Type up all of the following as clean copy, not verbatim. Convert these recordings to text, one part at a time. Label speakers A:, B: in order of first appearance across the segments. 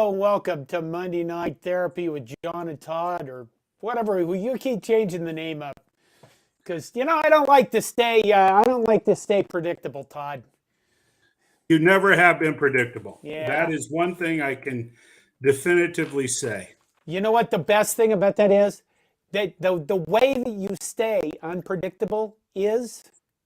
A: Hello and welcome to Monday Night Therapy with John and Todd, or whatever. You keep changing the name up because I don't like to stay. I don't like to stay predictable, Todd.
B: You never have been predictable.
A: Yeah.
B: That is one thing I can definitively say.
A: You know what the best thing about that is? That the way that you stay unpredictable is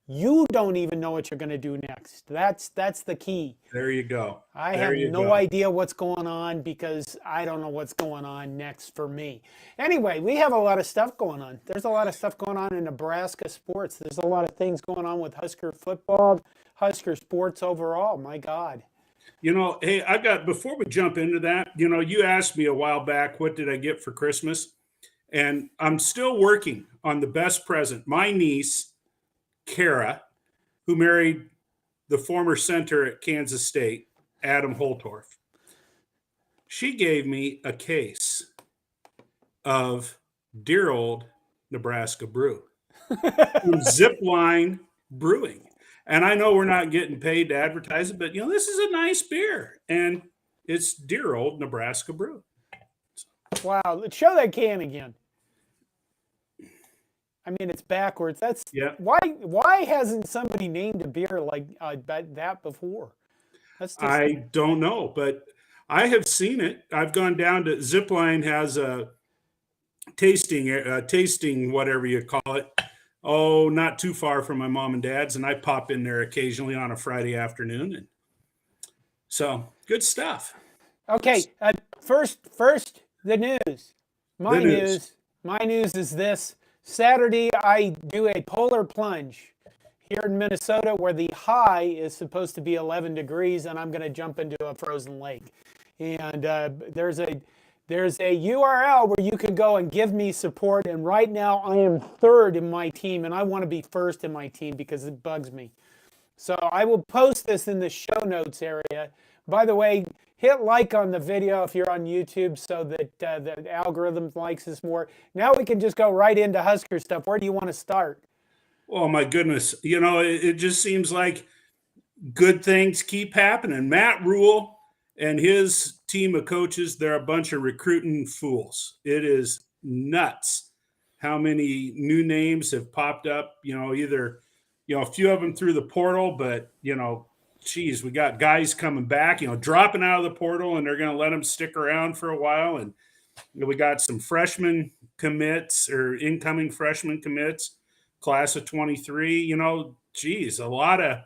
A: you don't even know what you're going to do next. That's the key.
B: There you go.
A: I have no idea what's going on because I don't know what's going on next for me. Anyway, we have a lot of stuff going on. There's a lot of stuff going on in Nebraska sports. There's a lot of things going on with Husker football, Husker sports overall. My God.
B: Hey, before we jump into that, you asked me a while back, what did I get for Christmas? And I'm still working on the best present. My niece, Kara, who married the former center at Kansas State, Adam Holtorf, she gave me a case of dear old Nebraska brew from Zipline Brewing. And I know we're not getting paid to advertise it, but this is a nice beer, and it's dear old Nebraska brew.
A: Wow, let's show that can again. I mean, it's backwards. Why hasn't somebody named a beer like that before?
B: I don't know, but I have seen it. I've gone down to Zipline has a tasting whatever you call it. Oh, not too far from my mom and dad's, and I pop in there occasionally on a Friday afternoon, and so good stuff.
A: Okay, first the news. My news is this. Saturday, I do a polar plunge here in Minnesota where the high is supposed to be 11 degrees, and I'm going to jump into a frozen lake. And there's a URL where you can go and give me support. And right now, I am third in my team, and I want to be first in my team because it bugs me. So I will post this in the show notes area. By the way, hit like on the video if you're on YouTube so that the algorithm likes us more. Now we can just go right into Husker stuff. Where do you want to start?
B: Oh, my goodness. It just seems like good things keep happening. Matt Rule and his team of coaches, they're a bunch of recruiting fools. It is nuts how many new names have popped up, either, a few of them through the portal, but, geez, we got guys coming back, dropping out of the portal, and they're going to let them stick around for a while. And we got some freshman commits or incoming freshman commits, class of 23. Geez, a lot of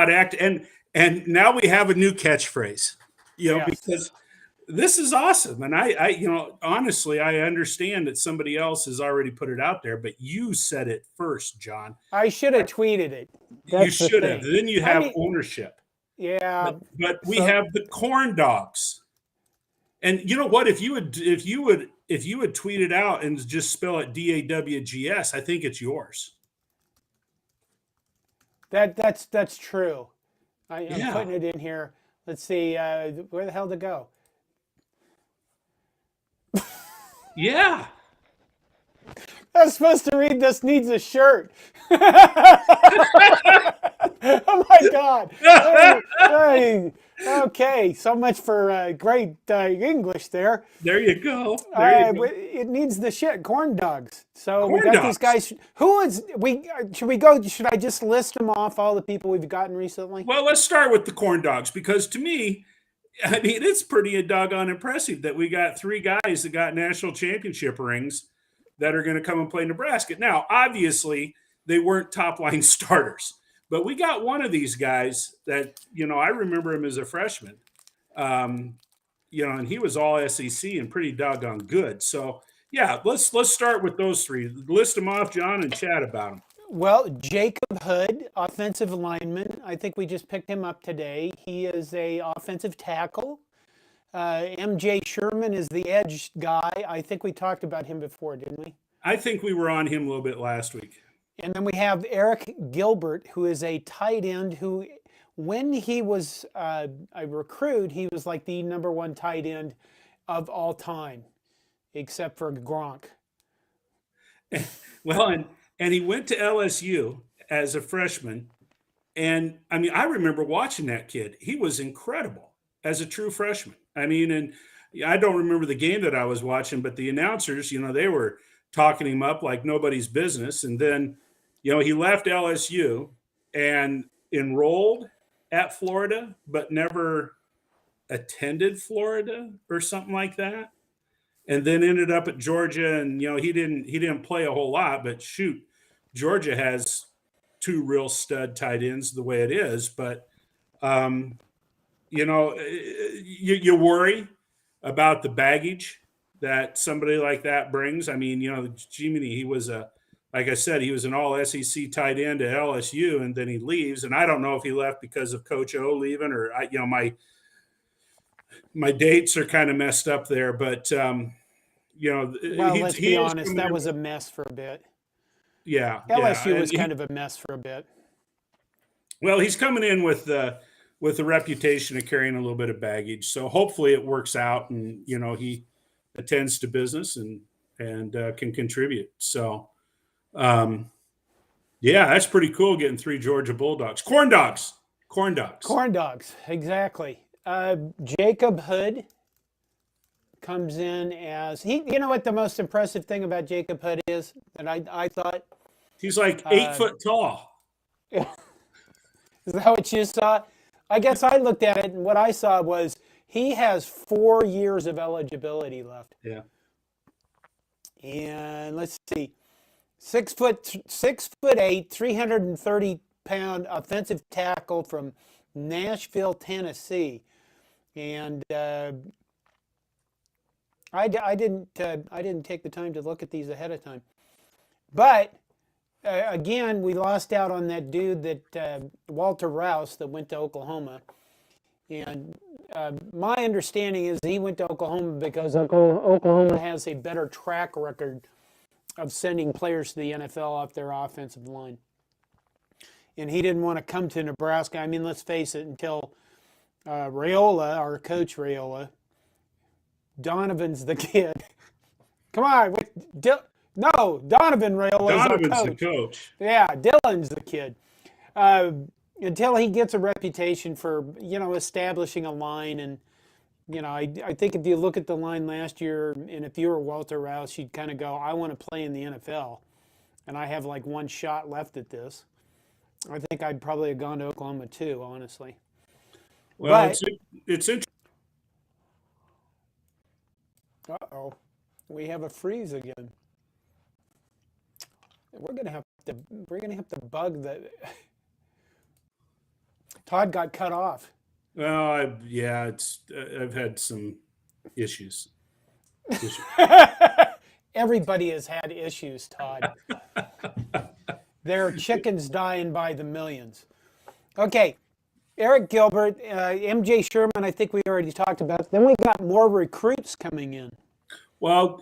B: act. And now we have a new catchphrase,
A: Yes.
B: because this is awesome. And I honestly, I understand that somebody else has already put it out there, but you said it first, John.
A: I should have tweeted it.
B: You should have. Then you have ownership.
A: Yeah.
B: But we have the corn dogs. And you know what? If you would tweet it out and just spell it DAWGS, I think it's yours.
A: That's true. I'm putting it in here. Let's see, where the hell to go?
B: Yeah.
A: I was supposed to read this needs a shirt. Oh my God. Hey, okay, so much for great English there.
B: There you go.
A: It needs the shit, corn dogs. So we got these guys. Should I just list them off, all the people we've gotten recently?
B: Well, let's start with the corn dogs, because to me, it's pretty doggone impressive that we got three guys that got national championship rings that are going to come and play Nebraska. Now, obviously, they weren't top-line starters, but we got one of these guys that, I remember him as a freshman, and he was all SEC and pretty doggone good. So, yeah, let's start with those three. List them off, John, and chat about them.
A: Well, Jacob Hood, offensive lineman. I think we just picked him up today. He is a offensive tackle. MJ Sherman is the edge guy. I think we talked about him before, didn't we?
B: I think we were on him a little bit last week.
A: And then we have Arik Gilbert, who is a tight end who, when he was a recruit, he was like the number one tight end of all time, except for Gronk.
B: Well, and he went to LSU as a freshman. And I mean, I remember watching that kid. He was incredible. as a true freshman. I mean, and I don't remember the game that I was watching, but the announcers, they were talking him up like nobody's business. And then, he left LSU and enrolled at Florida, but never attended Florida or something like that. And then ended up at Georgia, and he didn't play a whole lot, but shoot, Georgia has two real stud tight ends the way it is. But you worry about the baggage that somebody like that brings. I mean, Jiminy, he was like I said, he was an all SEC tight end at LSU, and then he leaves. And I don't know if he left because of Coach O leaving, or my dates are kind of messed up there, but
A: well, let's be honest, that was a mess for a bit.
B: Yeah,
A: LSU was kind of a mess for a bit.
B: Well, he's coming in with the reputation of carrying a little bit of baggage, so hopefully it works out, and he attends to business and can contribute. So, that's pretty cool. Getting 3 Georgia Bulldogs, corn dogs,
A: exactly. Jacob Hood comes in as he. You know what the most impressive thing about Jacob Hood is that I thought
B: he's like 8 foot tall.
A: Is that what you saw? I guess I looked at it, and what I saw was he has 4 years of eligibility left.
B: Yeah.
A: And let's see, 6'8", 330-pound offensive tackle from Nashville, Tennessee. And I didn't take the time to look at these ahead of time, but again, we lost out on that dude that Walter Rouse that went to Oklahoma, and my understanding is he went to Oklahoma because Oklahoma has a better track record of sending players to the NFL off their offensive line, and he didn't want to come to Nebraska. I mean, let's face it, until Raiola, our coach Raiola, Donovan's the kid. Come on, no, Donovan Raiola is our coach.
B: The coach.
A: Yeah, Dylan's the kid. Until he gets a reputation for establishing a line, and I think if you look at the line last year, and if you were Walter Rouse, you'd kind of go, I want to play in the NFL, and I have like one shot left at this. I think I'd probably have gone to Oklahoma too, honestly.
B: Well, it's interesting.
A: Uh-oh, we have a freeze again. We're gonna have to bug the. Todd got cut off.
B: Well, I've had some issues.
A: Everybody has had issues, Todd. There are chickens dying by the millions. Okay, Arik Gilbert, MJ Sherman, I think we already talked about. Then we got more recruits coming in.
B: Well,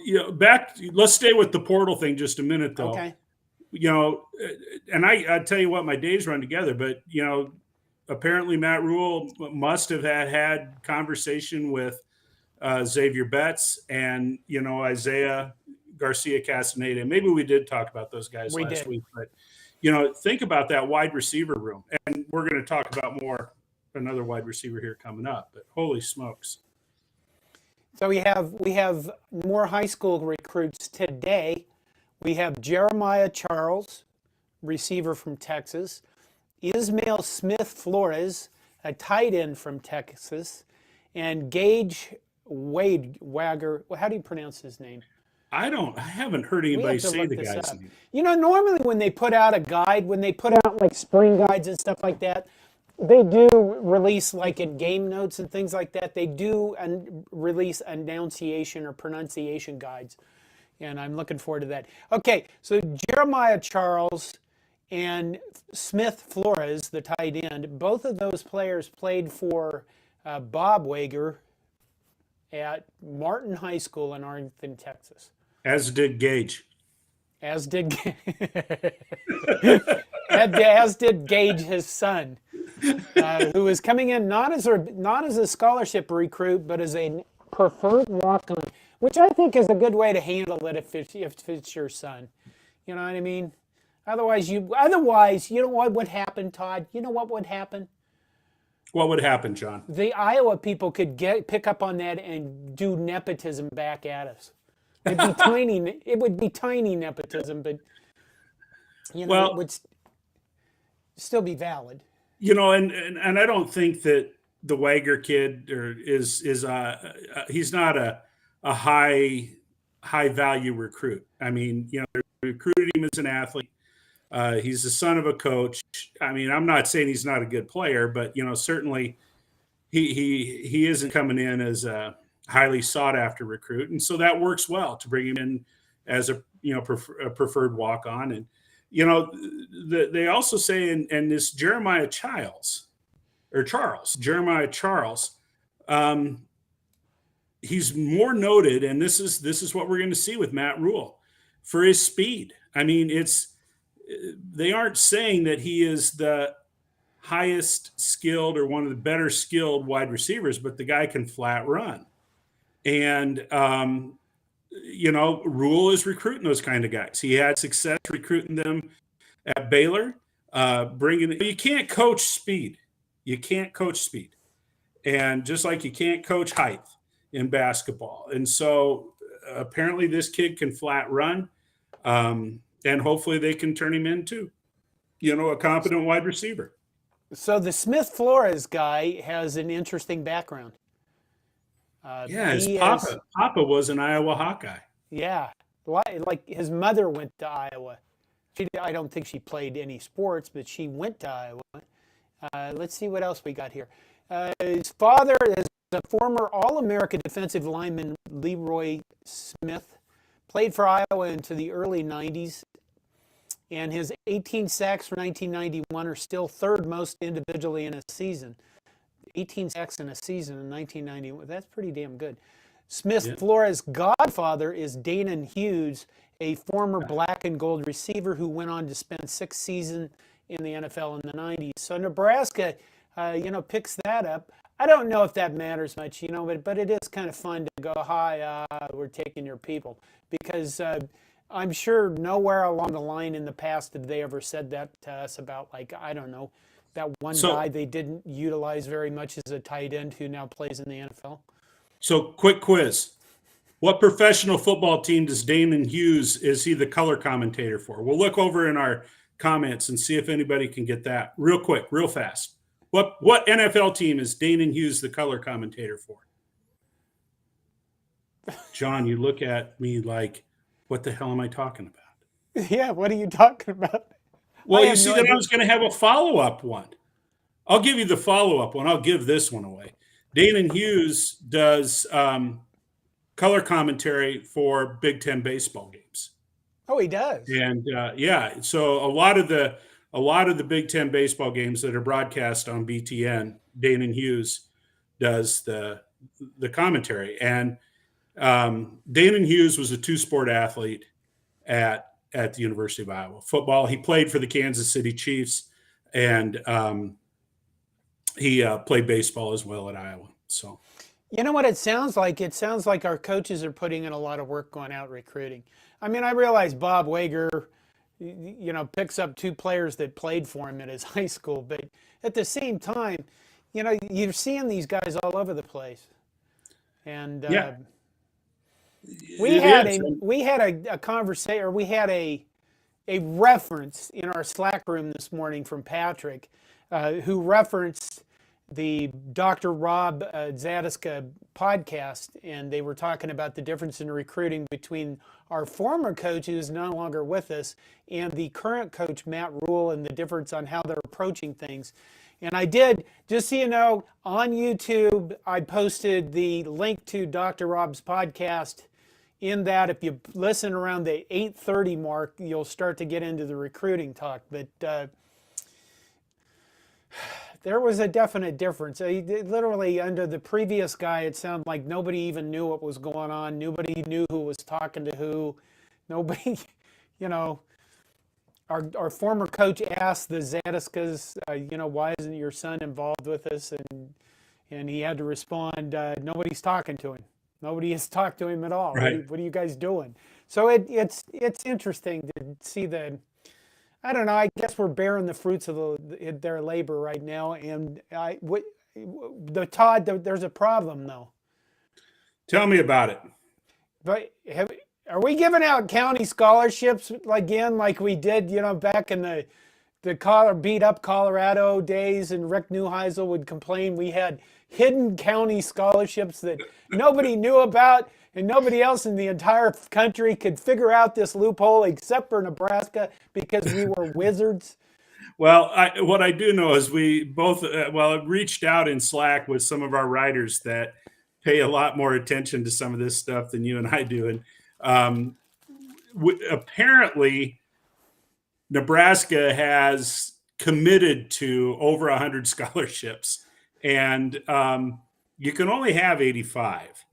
B: let's stay with the portal thing just a minute, though.
A: Okay.
B: And I tell you what, my days run together, but, apparently Matt Rule must have had conversation with Zavier Betts and, Isaiah Garcia-Castenada. Maybe we did talk about those guys last week, but, think about that wide receiver room. And we're going to talk about another wide receiver here coming up, but holy smokes.
A: So we have more high school recruits today. We have Jeremiah Charles, receiver from Texas, Ismael Smith-Flores, a tight end from Texas, and Gage Wagger. How do you pronounce his name?
B: I haven't heard anybody say the guy's name.
A: Normally when they put out a guide, when they put out like spring guides and stuff like that, they do release, like in game notes and things like that, they do release enunciation or pronunciation guides. And I'm looking forward to that. Okay, so Jeremiah Charles and Smith-Flores, the tight end, both of those players played for Bob Wager at Martin High School in Arlington, Texas.
B: As did Gage.
A: As did Gage, his son, who is coming in not as a scholarship recruit, but as a preferred walk-on, which I think is a good way to handle it if it's your son. You know what I mean? Otherwise, you know what would happen, Todd? You know what would happen?
B: What would happen, John?
A: The Iowa people could pick up on that and do nepotism back at us. It'd be tiny. It would be tiny nepotism, but it
B: Well,
A: would still be valid.
B: and I don't think that the Wager kid is he's not a high value recruit. I mean, they recruited him as an athlete. He's the son of a coach. I mean, I'm not saying he's not a good player, but certainly he isn't coming in as a highly sought after recruit, and so that works well to bring him in as a preferred walk on. And they also say in this Jeremiah Charles, he's more noted, and this is what we're going to see with Matt Rule, for his speed. I mean, they aren't saying that he is the highest skilled or one of the better skilled wide receivers, but the guy can flat run. And, Rule is recruiting those kind of guys. He had success recruiting them at Baylor. You can't coach speed. You can't coach speed. And just like you can't coach height in basketball. And so apparently this kid can flat run. And hopefully they can turn him into, a competent wide receiver.
A: So the Smith-Flores guy has an interesting background.
B: His Papa was an Iowa Hawkeye.
A: Yeah, like his mother went to Iowa. I don't think she played any sports, but she went to Iowa. Let's see what else we got here. His father is a former All-American defensive lineman, Leroy Smith. Played for Iowa into the early 90s. And his 18 sacks for 1991 are still third most individually in a season. 18 sacks in a season in 1991. That's pretty damn good. Smith-Flores' godfather is Danon Hughes, a former black and gold receiver who went on to spend 6 seasons in the NFL in the 90s. So Nebraska, picks that up. I don't know if that matters much, but it is kind of fun to go, hi, we're taking your people. Because I'm sure nowhere along the line in the past did they ever said that to us about, that one guy they didn't utilize very much as a tight end who now plays in the NFL.
B: So quick quiz. What professional football team is he the color commentator for? We'll look over in our comments and see if anybody can get that real quick, real fast. What NFL team is Danon Hughes the color commentator for? John, you look at me like, what the hell am I talking about?
A: Yeah, what are you talking about?
B: Well, you see that I was going to have a follow-up one. I'll give you the follow-up one. I'll give this one away. Danon Hughes does color commentary for Big Ten baseball games.
A: Oh, he does.
B: And so a lot of the Big Ten baseball games that are broadcast on BTN, Danon Hughes does the commentary. And Danon Hughes was a two-sport athlete at the University of Iowa. Football, he played for the Kansas City Chiefs, and he played baseball as well at Iowa. So,
A: you know what it sounds like? It sounds like our coaches are putting in a lot of work going out recruiting. I mean, I realize Bob Wager, picks up 2 players that played for him at his high school, but at the same time, you're seeing these guys all over the place. And we had a conversation, or we had a reference in our Slack room this morning from Patrick, who referenced the Dr. Rob Zadiska podcast, and they were talking about the difference in recruiting between our former coach, who's no longer with us, and the current coach, Matt Rule, and the difference on how they're approaching things. And I did, just so you know, on YouTube, I posted the link to Dr. Rob's podcast. In that, if you listen around the 8:30 mark, you'll start to get into the recruiting talk. But there was a definite difference. Literally, under the previous guy, it sounded like nobody even knew what was going on. Nobody knew who was talking to who. Nobody, Our former coach asked the Zadiskas, why isn't your son involved with us? And he had to respond, nobody's talking to him. Nobody has talked to him at all.
B: Right.
A: What are you guys doing? So it's interesting to see I don't know, I guess we're bearing the fruits of their labor right now. And there's a problem though.
B: Tell me about it.
A: But are we giving out county scholarships again, like we did, back in the beat up Colorado days, and Rick Neuheisel would complain we had hidden county scholarships that nobody knew about, and nobody else in the entire country could figure out this loophole except for Nebraska because we were wizards.
B: Well, what I do know is we both, reached out in Slack with some of our writers that pay a lot more attention to some of this stuff than you and I do. And apparently, Nebraska has committed to over 100 scholarships, and you can only have 85.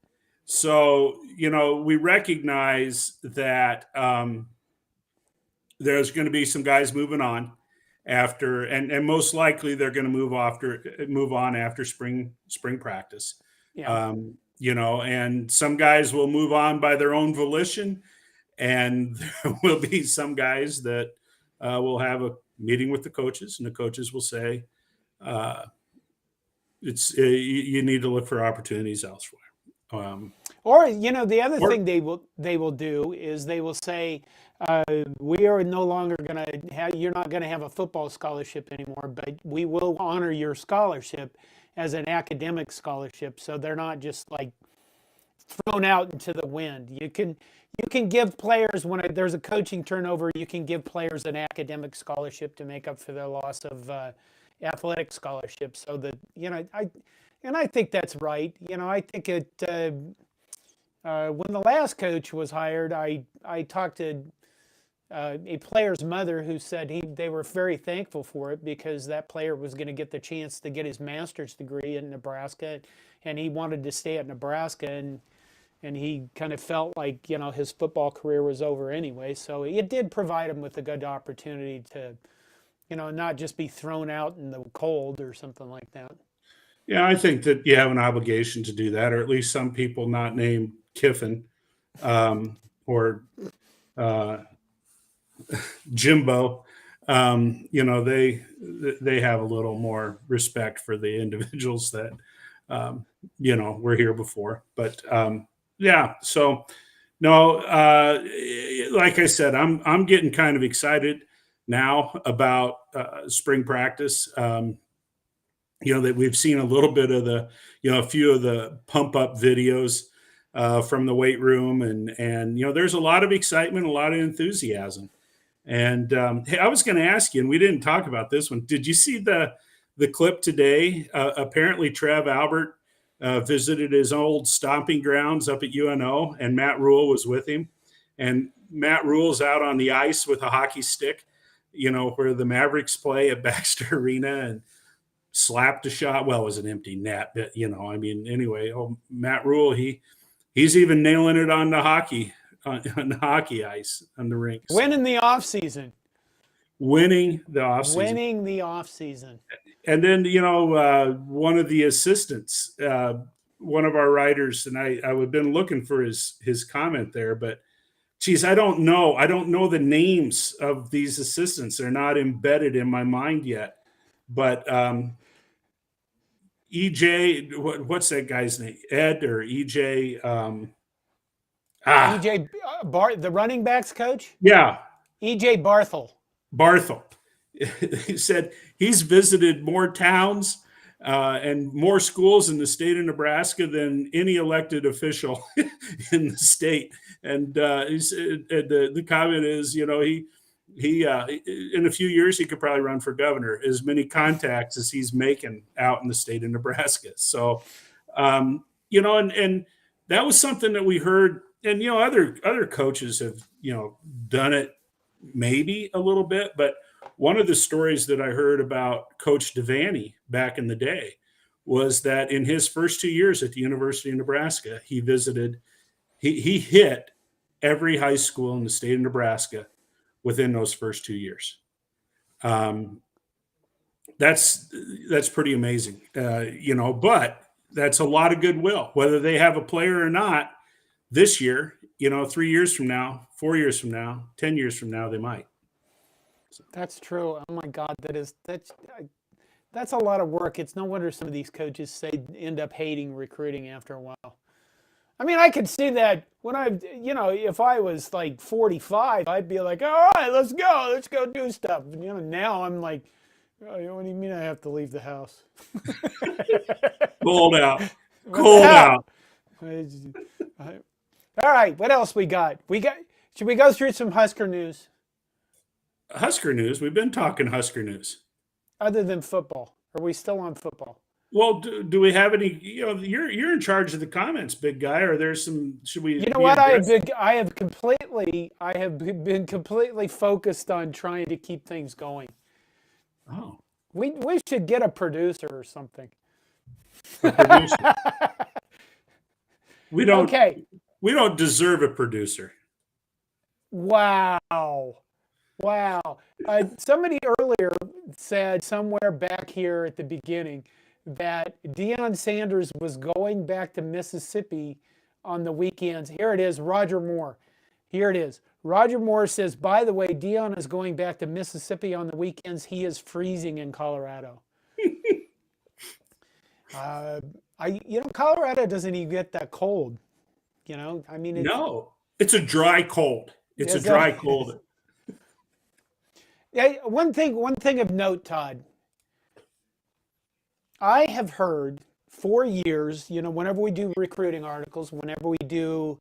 B: So, we recognize that there's going to be some guys moving on after, and most likely they're going to move on after spring practice.
A: Yeah.
B: And some guys will move on by their own volition, and there will be some guys that will have a meeting with the coaches, and the coaches will say, you need to look for opportunities elsewhere.
A: Or the other thing they will do is they will say, we are no longer going to have, you're not going to have a football scholarship anymore, but we will honor your scholarship as an academic scholarship. So they're not just like thrown out into the wind. You can give players, when there's a coaching turnover, you can give players an academic scholarship to make up for their loss of athletic scholarship. So that, I think that's right. I think when the last coach was hired, I talked to a player's mother who said they were very thankful for it because that player was going to get the chance to get his master's degree in Nebraska, and he wanted to stay at Nebraska, and he kind of felt like his football career was over anyway. So it did provide him with a good opportunity to not just be thrown out in the cold or something like that.
B: Yeah, I think that you have an obligation to do that, or at least some people not named Kiffin or Jimbo. They have a little more respect for the individuals that were here before. But so no, like I said, I'm getting kind of excited now about spring practice. That we've seen a little bit of a few of the pump up videos from the weight room, and there's a lot of excitement, a lot of enthusiasm. And hey, I was going to ask you, and we didn't talk about this one. Did you see the clip today? Apparently, Trev Albert visited his old stomping grounds up at UNO, and Matt Rule was with him. And Matt Rule's out on the ice with a hockey stick, where the Mavericks play at Baxter Arena, and slapped a shot. Well, it was an empty net, but anyway. Matt Rule, he's even nailing it on the hockey ice on the rink.
A: Winning the off season.
B: Winning the off
A: season.
B: And then one of the assistants, one of our writers, and I've been looking for his comment there, but geez, I don't know the names of these assistants. They're not embedded in my mind yet. But EJ, what's that guy's name? Ed or EJ?
A: EJ the running backs coach?
B: Yeah.
A: EJ Barthel.
B: He said he's visited more towns and more schools in the state of Nebraska than any elected official in the state. And he said, the comment is, he in a few years he could probably run for governor, as many contacts as he's making out in the state of Nebraska. So and that was something that we heard, and other coaches have done it maybe a little bit, but one of the stories that I heard about Coach Devaney back in the day was that in his first 2 years at the University of Nebraska, he hit every high school in the state of Nebraska within those first 2 years. That's pretty amazing, but that's a lot of goodwill, whether they have a player or not this year, 3 years from now, 4 years from now, 10 years from now, they might.
A: That's true. Oh my God, That's a lot of work. It's no wonder some of these coaches say end up hating recruiting after a while. I mean, I could see that when if I was like 45, I'd be like, all right, let's go do stuff. Now I'm like, oh, what do you mean I have to leave the house?
B: Cold out. Cold out.
A: All right, what else we got? Should we go through some Husker news?
B: Husker news. We've been talking Husker news.
A: Other than football. Are we still on football?
B: Well, do we have any? You're in charge of the comments, big guy. Or there's some? Should we?
A: You know what? I have been completely focused on trying to keep things going.
B: Oh,
A: we should get a producer or something.
B: A producer. We don't.
A: Okay.
B: We don't deserve a producer.
A: Wow. Somebody earlier said somewhere back here at the beginning that Deion Sanders was going back to Mississippi on the weekends. Here it is, Roger Moore. Here it is. Roger Moore says, by the way, Deion is going back to Mississippi on the weekends. He is freezing in Colorado. Colorado doesn't even get that cold. I mean,
B: No, it's a dry cold. It's a dry cold.
A: Yeah, one thing of note, Todd. I have heard for years, whenever we do recruiting articles, whenever we do,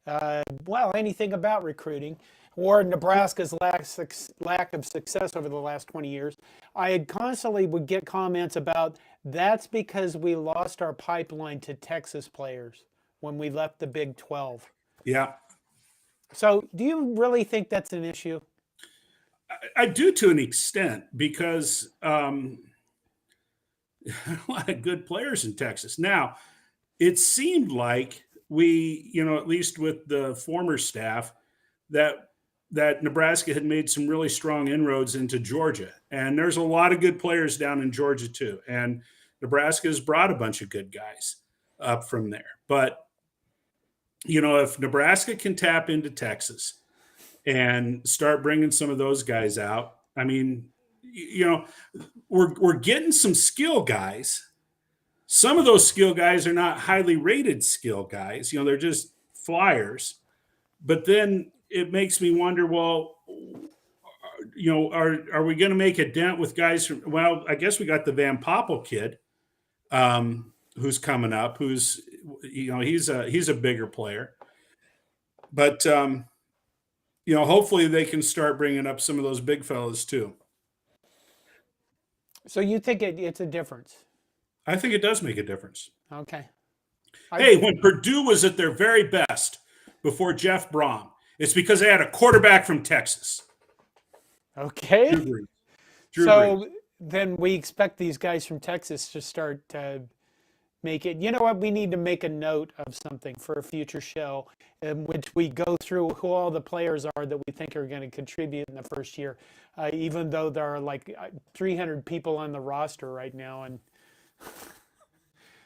A: anything about recruiting, or Nebraska's lack of success over the last 20 years, I constantly would get comments about that's because we lost our pipeline to Texas players when we left the Big 12.
B: Yeah.
A: So do you really think that's an issue?
B: I do to an extent because a lot of good players in Texas. Now, it seemed like we, at least with the former staff, that Nebraska had made some really strong inroads into Georgia. And there's a lot of good players down in Georgia too. And Nebraska has brought a bunch of good guys up from there. But, if Nebraska can tap into Texas and start bringing some of those guys out, I mean, we're getting some skill guys. Some of those skill guys are not highly rated skill guys. They're just flyers. But then it makes me wonder, well, are we going to make a dent with guys from, I guess we got the Van Poppel kid who's coming up, who's, he's a bigger player. But, hopefully they can start bringing up some of those big fellas too.
A: So you think it's a difference?
B: I think it does make a difference.
A: Okay.
B: Hey, when Purdue was at their very best before Jeff Brom, it's because they had a quarterback from Texas.
A: Okay.
B: Drew
A: Brees. Then we expect these guys from Texas to start make it. You know what? We need to make a note of something for a future show in which we go through who all the players are that we think are going to contribute in the first year, even though there are like 300 people on the roster right now and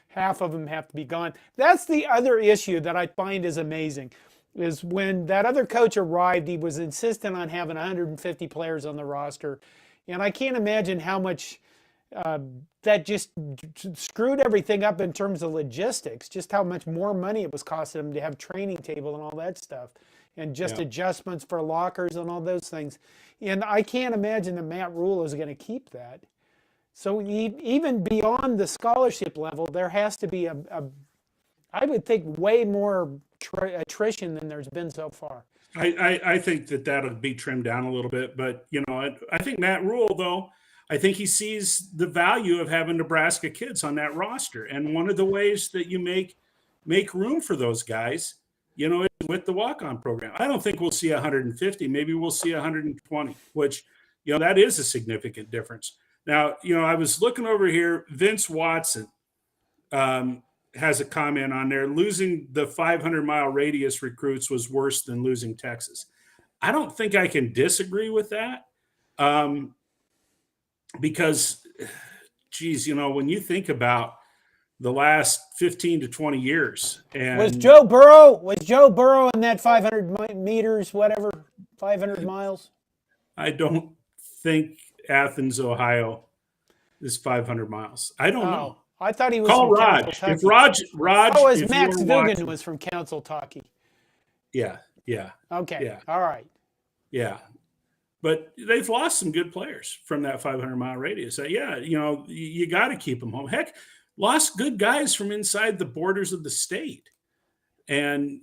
A: half of them have to be gone. That's the other issue that I find is amazing, is when that other coach arrived, he was insistent on having 150 players on the roster. And I can't imagine how much that just screwed everything up in terms of logistics, just how much more money it was costing them to have training table and all that stuff, and just adjustments for lockers and all those things. And I can't imagine that Matt Rule is going to keep that. So even beyond the scholarship level, there has to be I would think, way more attrition than there's been so far.
B: I think that'll be trimmed down a little bit. But, I think Matt Rule, though, I think he sees the value of having Nebraska kids on that roster. And one of the ways that you make room for those guys, is with the walk-on program. I don't think we'll see 150. Maybe we'll see 120, which, that is a significant difference. Now, I was looking over here. Vince Watson has a comment on there. Losing the 500-mile radius recruits was worse than losing Texas. I don't think I can disagree with that. Because, geez, when you think about the last 15 to 20 years. And
A: was Joe Burrow in that 500 meters, whatever, 500 miles?
B: I don't think Athens, Ohio this 500 miles? I don't know.
A: I thought he was
B: Call
A: from
B: Raj.
A: Council
B: If
A: Tucky.
B: Raj,
A: Oh, as
B: if
A: Max
B: you're
A: Dugan
B: watching,
A: was from Council Tucky.
B: yeah.
A: Okay.
B: Yeah.
A: All right.
B: Yeah. But they've lost some good players from that 500-mile radius. Yeah, you got to keep them home. Heck, lost good guys from inside the borders of the state. And,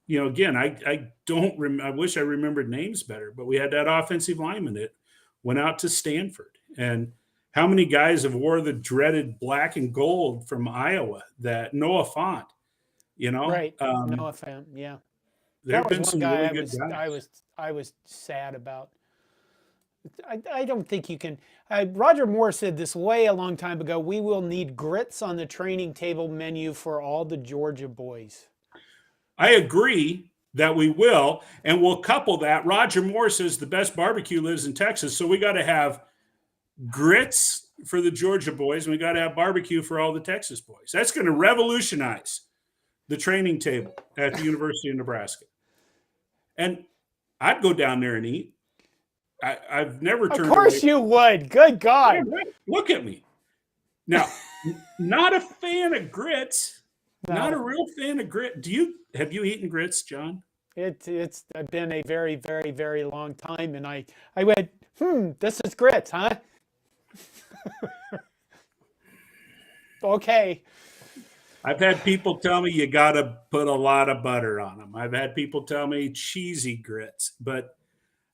B: again, I don't I wish I remembered names better, but we had that offensive lineman that went out to Stanford. And how many guys have wore the dreaded black and gold from Iowa, that Noah Fant,
A: Right. Noah Fant. Yeah.
B: There have
A: That was
B: been
A: one
B: some
A: guy
B: really good guys.
A: I was sad about. I don't think you can. Roger Moore said this way a long time ago. We will need grits on the training table menu for all the Georgia boys.
B: I agree that we will, and we'll couple that. Roger Moore says the best barbecue lives in Texas, so we got to have grits for the Georgia boys, and we got to have barbecue for all the Texas boys. That's going to revolutionize the training table at the University of Nebraska. And I'd go down there and eat. I've never turned away.
A: Of course you would. Good God.
B: Yeah, right. Look at me. Now, not a fan of grits. No. Not a real fan of grit. Have you eaten grits, John?
A: It's been a very, very, very long time, and I went, this is grits, huh? Okay.
B: I've had people tell me you got to put a lot of butter on them. I've had people tell me cheesy grits, but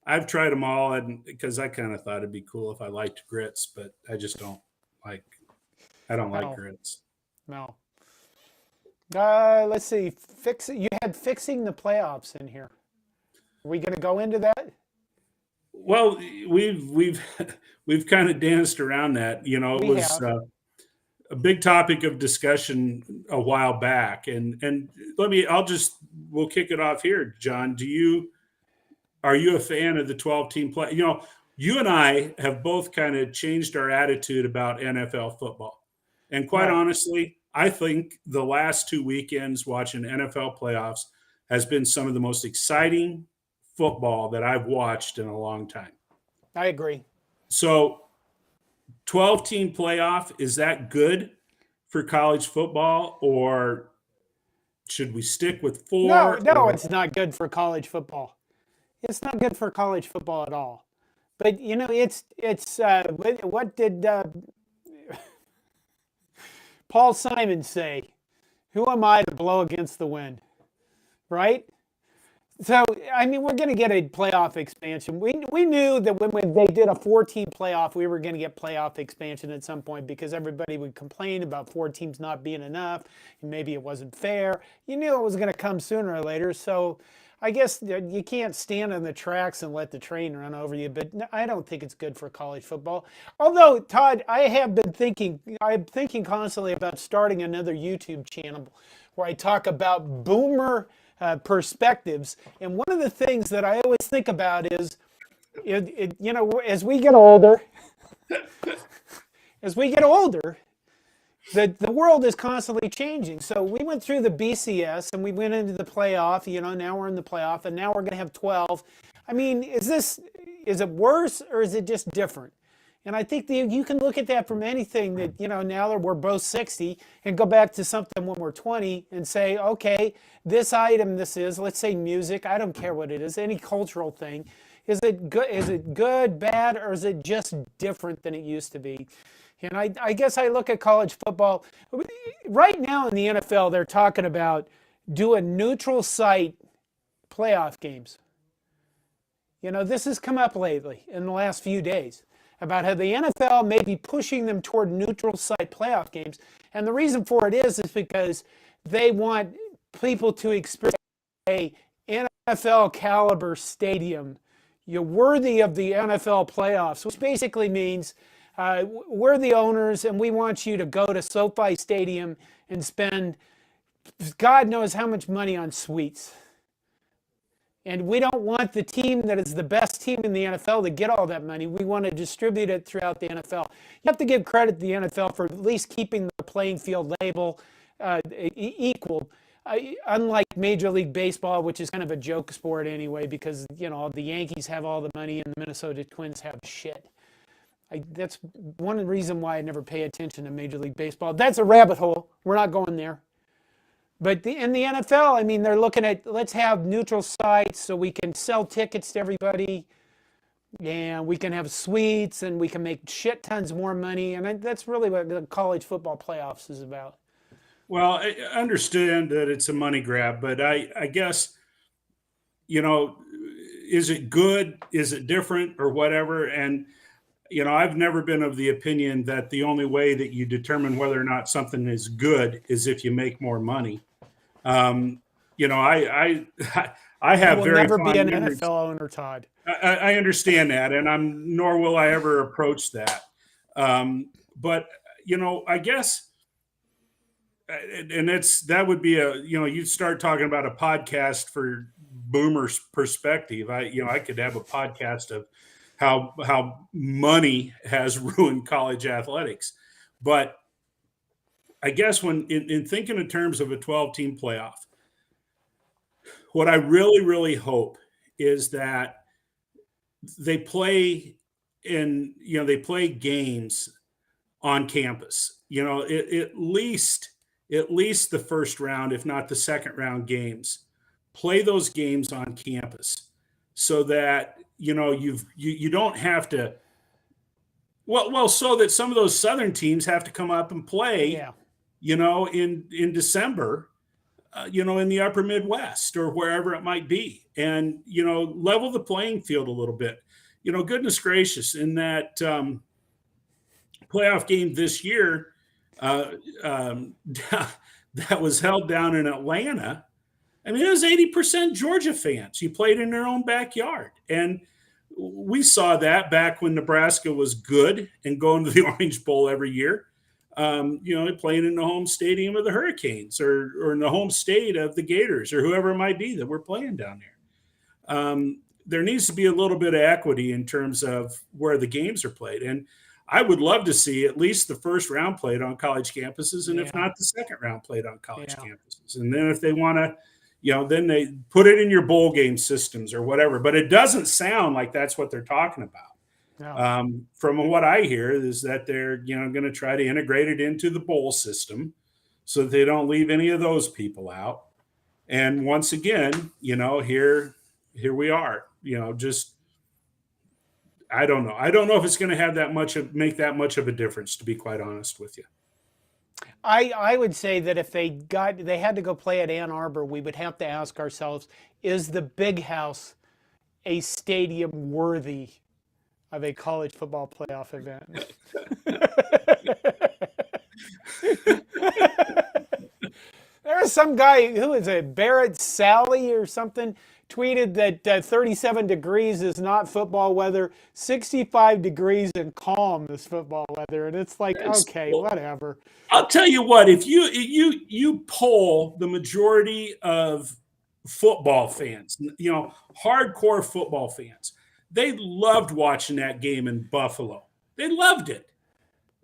B: I've tried them all, and because I kind of thought it'd be cool if I liked grits, but I just don't like. I don't like grits.
A: No. Let's see. You had fixing the playoffs in here. Are we going to go into that?
B: Well, we've kind of danced around that. It was a big topic of discussion a while back, and we'll kick it off here, John. Are you a fan of the 12-team play? You and I have both kind of changed our attitude about NFL football, and quite honestly, I think the last 2 weekends watching NFL playoffs has been some of the most exciting football that I've watched in a long time.
A: I agree.
B: So 12-team playoff, is that good for college football, or should we stick with 4?
A: No, it's not good for college football. It's not good for college football at all. But, what did Paul Simon say? Who am I to blow against the wind? Right? So, we're going to get a playoff expansion. We knew that when they did a 4-team playoff, we were going to get playoff expansion at some point because everybody would complain about 4 teams not being enough, and maybe it wasn't fair. You knew it was going to come sooner or later, so I guess you can't stand on the tracks and let the train run over you, but I don't think it's good for college football. Although, Todd, I'm thinking constantly about starting another YouTube channel where I talk about boomer perspectives. And one of the things that I always think about is, as we get older, the world is constantly changing. So we went through the BCS and we went into the playoff. Now we're in the playoff, and now we're going to have 12. Is it worse or is it just different? And I think you can look at that from anything that, now that we're both 60 and go back to something when we're 20 and say, okay, this item, let's say music, I don't care what it is, any cultural thing. Is it good, bad, or is it just different than it used to be? And I guess I look at college football. Right now in the NFL, they're talking about doing neutral site playoff games. This has come up lately in the last few days about how the NFL may be pushing them toward neutral site playoff games. And the reason for it is because they want people to experience a NFL caliber stadium. You're worthy of the NFL playoffs, which basically means we're the owners and we want you to go to SoFi Stadium and spend God knows how much money on suites. And we don't want the team that is the best team in the NFL to get all that money. We want to distribute it throughout the NFL. You have to give credit to the NFL for at least keeping the playing field level equal. Unlike Major League Baseball, which is kind of a joke sport anyway, because the Yankees have all the money and the Minnesota Twins have shit. That's one reason why I never pay attention to Major League Baseball. That's a rabbit hole. We're not going there. But in the NFL, I mean, they're looking at, let's have neutral sites so we can sell tickets to everybody, and we can have suites, and we can make shit tons more money. And that's really what the college football playoffs is about.
B: Well, I understand that it's a money grab, but I guess, is it good? Is it different or whatever? And, I've never been of the opinion that the only way that you determine whether or not something is good is if you make more money. I have
A: will
B: very
A: never be an
B: memories.
A: NFL owner, Todd.
B: I understand that, and nor will I ever approach that. But I guess, and that would be you'd start talking about a podcast for boomers' perspective. I could have a podcast of how money has ruined college athletics, but I guess when in thinking in terms of a 12-team playoff, what I really, really hope is that they play games on campus. At least the first round, if not the second round games, play those games on campus so that you don't have to. Well, so that some of those Southern teams have to come up and play.
A: Yeah.
B: In December, in the upper Midwest or wherever it might be, and, level the playing field a little bit. Goodness gracious, in that playoff game this year that was held down in Atlanta, I mean, it was 80% Georgia fans. You played in their own backyard. And we saw that back when Nebraska was good and going to the Orange Bowl every year. Playing in the home stadium of the Hurricanes or in the home state of the Gators or whoever it might be that we're playing down there. There needs to be a little bit of equity in terms of where the games are played. And I would love to see at least the first round played on college campuses, and if not, the second round played on college campuses. And then if they want to, then they put it in your bowl game systems or whatever. But it doesn't sound like that's what they're talking about. No. From what I hear is that they're going to try to integrate it into the bowl system so that they don't leave any of those people out. And once again, here we are. Just I don't know. I don't know if it's going to have make that much of a difference, to be quite honest with you.
A: I would say that if they had to go play at Ann Arbor, we would have to ask ourselves, is the Big House a stadium worthy of a college football playoff event? There was some guy, who is it, Barrett Sally or something, tweeted that 37 degrees is not football weather, 65 degrees and calm is football weather. And it's like, okay, whatever.
B: I'll tell you what, if you poll the majority of football fans, hardcore football fans, they loved watching that game in Buffalo. They loved it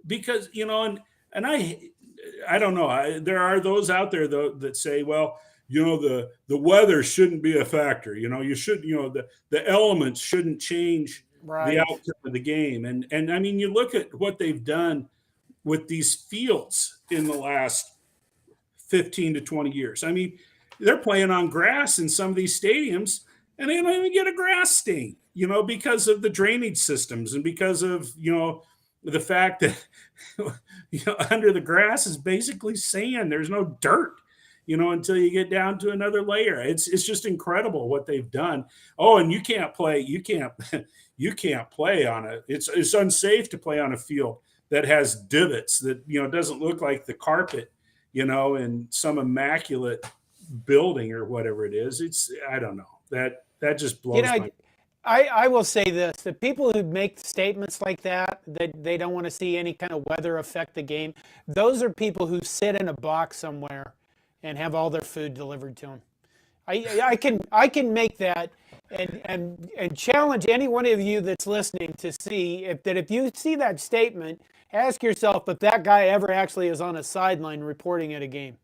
B: because, and I don't know. There are those out there though that say, well, the weather shouldn't be a factor. You should, the elements shouldn't change the outcome of the game. And I mean, you look at what they've done with these fields in the last 15 to 20 years. I mean, they're playing on grass in some of these stadiums, and they don't even get a grass stain, because of the drainage systems and because of, the fact that, under the grass is basically sand. There's no dirt, until you get down to another layer. It's just incredible what they've done. Oh, and you can't play on it's unsafe to play on a field that has divots that, doesn't look like the carpet, in some immaculate building or whatever it is. I don't know. That just blows my mind.
A: I will say this, the people who make statements like that they don't want to see any kind of weather affect the game, those are people who sit in a box somewhere and have all their food delivered to them. I can make that and challenge any one of you that's listening to see if you see that statement, ask yourself if that guy ever actually is on a sideline reporting at a game,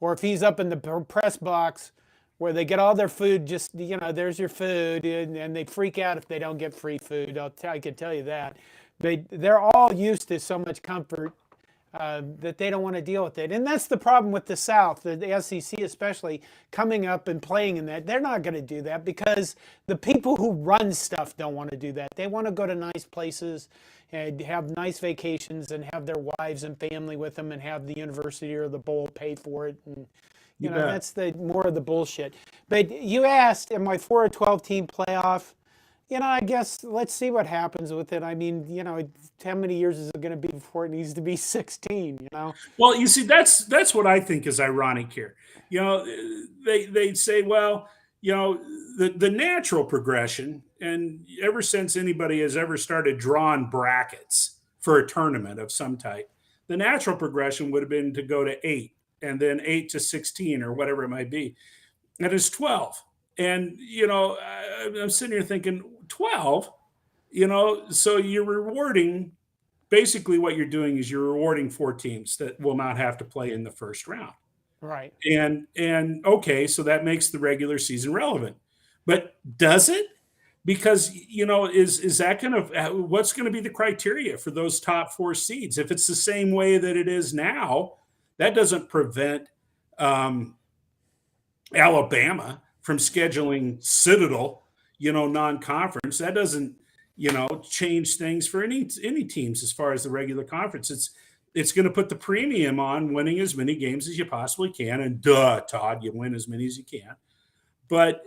A: or if he's up in the press box where they get all their food, just, there's your food, and they freak out if they don't get free food. I can tell you that. they're all used to so much comfort that they don't want to deal with it. And that's the problem with the South, the SEC especially, coming up and playing in that. They're not going to do that because the people who run stuff don't want to do that. They want to go to nice places and have nice vacations and have their wives and family with them and have the university or the bowl pay for it. And you know, that's the more of the bullshit. But you asked, am I for a 12-team playoff? You know, I guess let's see what happens with it. I mean, you know, how many years is it going to be before it needs to be 16, you know?
B: Well, you see, that's what I think is ironic here. You know, they say, well, you know, the natural progression, and ever since anybody has ever started drawing brackets for a tournament of some type, the natural progression would have been to go to 8 and then 8 to 16 or whatever it might be. And it's 12. And, you know, I'm sitting here thinking, 12, you know, so you're rewarding, basically what you're doing is you're rewarding 4 teams that will not have to play in the first round.
A: Right.
B: And okay, so that makes the regular season relevant. But does it? Because, you know, is that going to, what's going to be the criteria for those top 4 seeds? If it's the same way that it is now, that doesn't prevent Alabama from scheduling Citadel, you know, non-conference. That doesn't, you know, change things for any teams as far as the regular conference. It's going to put the premium on winning as many games as you possibly can. And Todd, you win as many as you can. But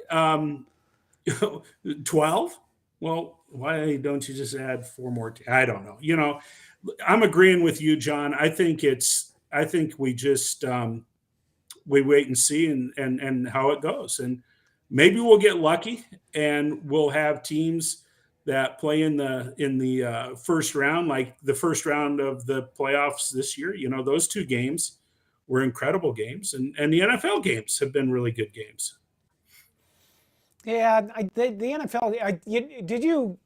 B: 12? Well, why don't you just add 4 more? I don't know. You know, I'm agreeing with you, John. I think we just we wait and see and how it goes. And maybe we'll get lucky and we'll have teams that play in the first round, like the first round of the playoffs this year. You know, those 2 games were incredible games, and the NFL games have been really good games.
A: Yeah, the NFL.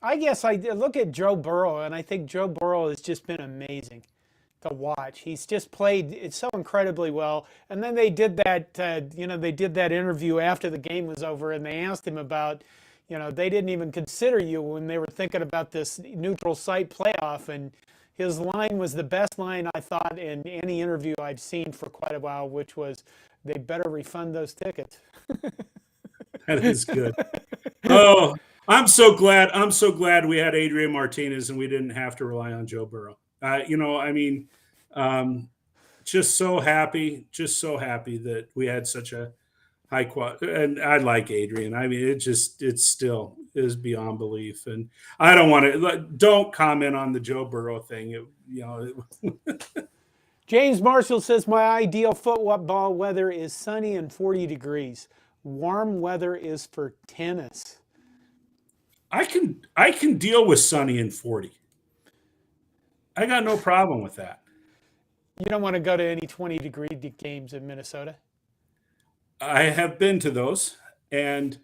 A: I guess I look at Joe Burrow, and I think Joe Burrow has just been amazing to watch. He's just played it so incredibly well. And then they did that, they did that interview after the game was over, and they asked him about, you know, they didn't even consider you when they were thinking about this neutral site playoff. And his line was the best line I thought in any interview I've seen for quite a while, which was, they better refund those tickets.
B: That is good. Oh, I'm so glad we had Adrian Martinez and we didn't have to rely on Joe Burrow. You know, I mean, just so happy that we had such a high quality. And I like Adrian. I mean, it still is beyond belief. And I don't comment on the Joe Burrow thing.
A: James Marshall says, my ideal football weather is sunny and 40 degrees. Warm weather is for tennis.
B: I can deal with sunny and 40. I got no problem with that.
A: You don't want to go to any 20-degree games in Minnesota?
B: I have been to those. And,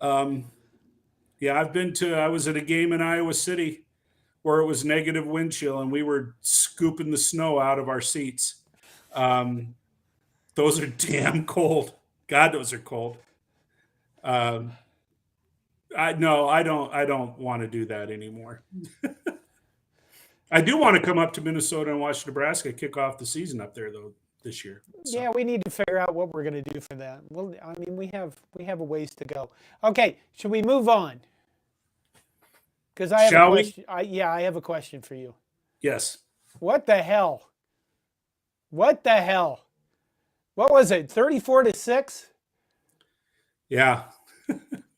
B: yeah, I was at a game in Iowa City where it was negative wind chill and we were scooping the snow out of our seats. Those are damn cold. God, those are cold. I don't want to do that anymore. I do want to come up to Minnesota and watch Nebraska kick off the season up there though this year. So.
A: Yeah, we need to figure out what we're going to do for that. Well, I mean, we have a ways to go. Okay, should we move on? Because I have a question. I have a question for you.
B: Yes.
A: What the hell? What the hell? What was it? 34-6?
B: Yeah.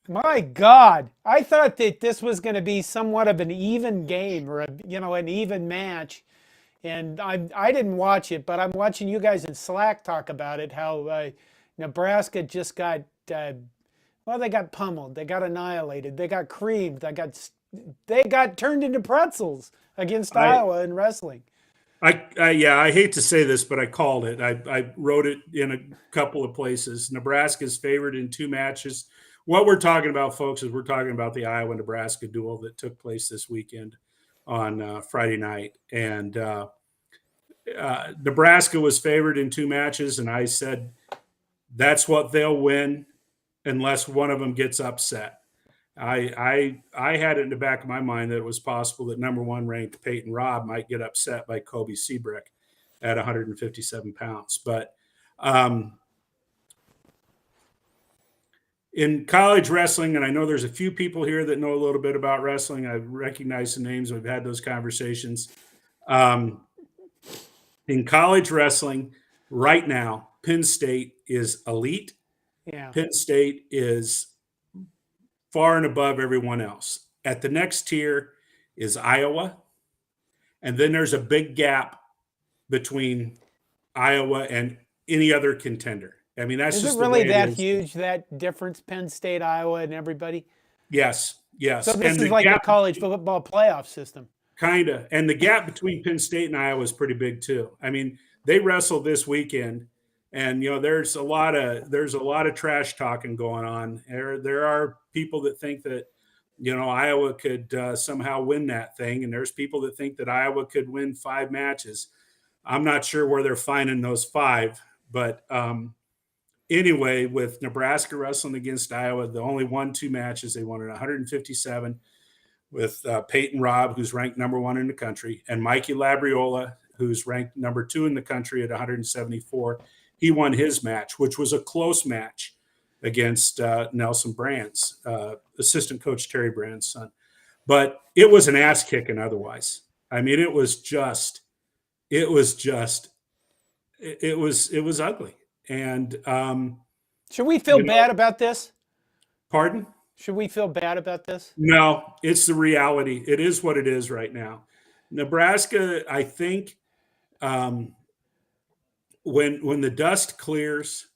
A: My God, I thought that this was going to be somewhat of an even game or an even match, and I didn't watch it, but I'm watching you guys in Slack talk about it. How Nebraska just got they got pummeled, they got annihilated, they got creamed, they got turned into pretzels against Iowa in wrestling.
B: I hate to say this, but I called it. I wrote it in a couple of places. Nebraska's favored in 2 matches. What we're talking about, folks, is we're talking about the Iowa-Nebraska duel that took place this weekend on Friday night. And Nebraska was favored in 2 matches, and I said that's what they'll win unless one of them gets upset. I had it in the back of my mind that it was possible that number 1 ranked Peyton Robb might get upset by Kobe Seabrick at 157 pounds. But in college wrestling, and I know there's a few people here that know a little bit about wrestling. I recognize the names. We've had those conversations. In college wrestling right now, Penn State is elite.
A: Yeah.
B: Penn State is far and above everyone else. At the next tier is Iowa. And then there's a big gap between Iowa and any other contender. I mean, that's
A: Is
B: just
A: it really
B: the way
A: that
B: it is.
A: huge, that difference, Penn State, Iowa, and everybody?
B: Yes, yes.
A: So this
B: And
A: is
B: the
A: like a
B: gap,
A: college football playoff system.
B: kind of. And the gap between Penn State and Iowa is pretty big too. I mean, they wrestled this weekend, and there's a lot of trash talking going on. There are people that think that Iowa could somehow win that thing, and there's people that think that Iowa could win 5 matches. I'm not sure where they're finding those 5, but anyway, with Nebraska wrestling against Iowa, the only won 2 matches. They won at 157 with Peyton Robb, who's ranked number 1 in the country, and Mikey Labriola, who's ranked number 2 in the country at 174. He won his match, which was a close match against Nelson Brand's, assistant coach Terry Brand's son. But it was an ass kicking otherwise. I mean, it was ugly. And
A: should we feel bad about this?
B: Pardon?
A: Should we feel bad about this?
B: No, it's the reality. It is what it is right now. Nebraska, I think, when the dust clears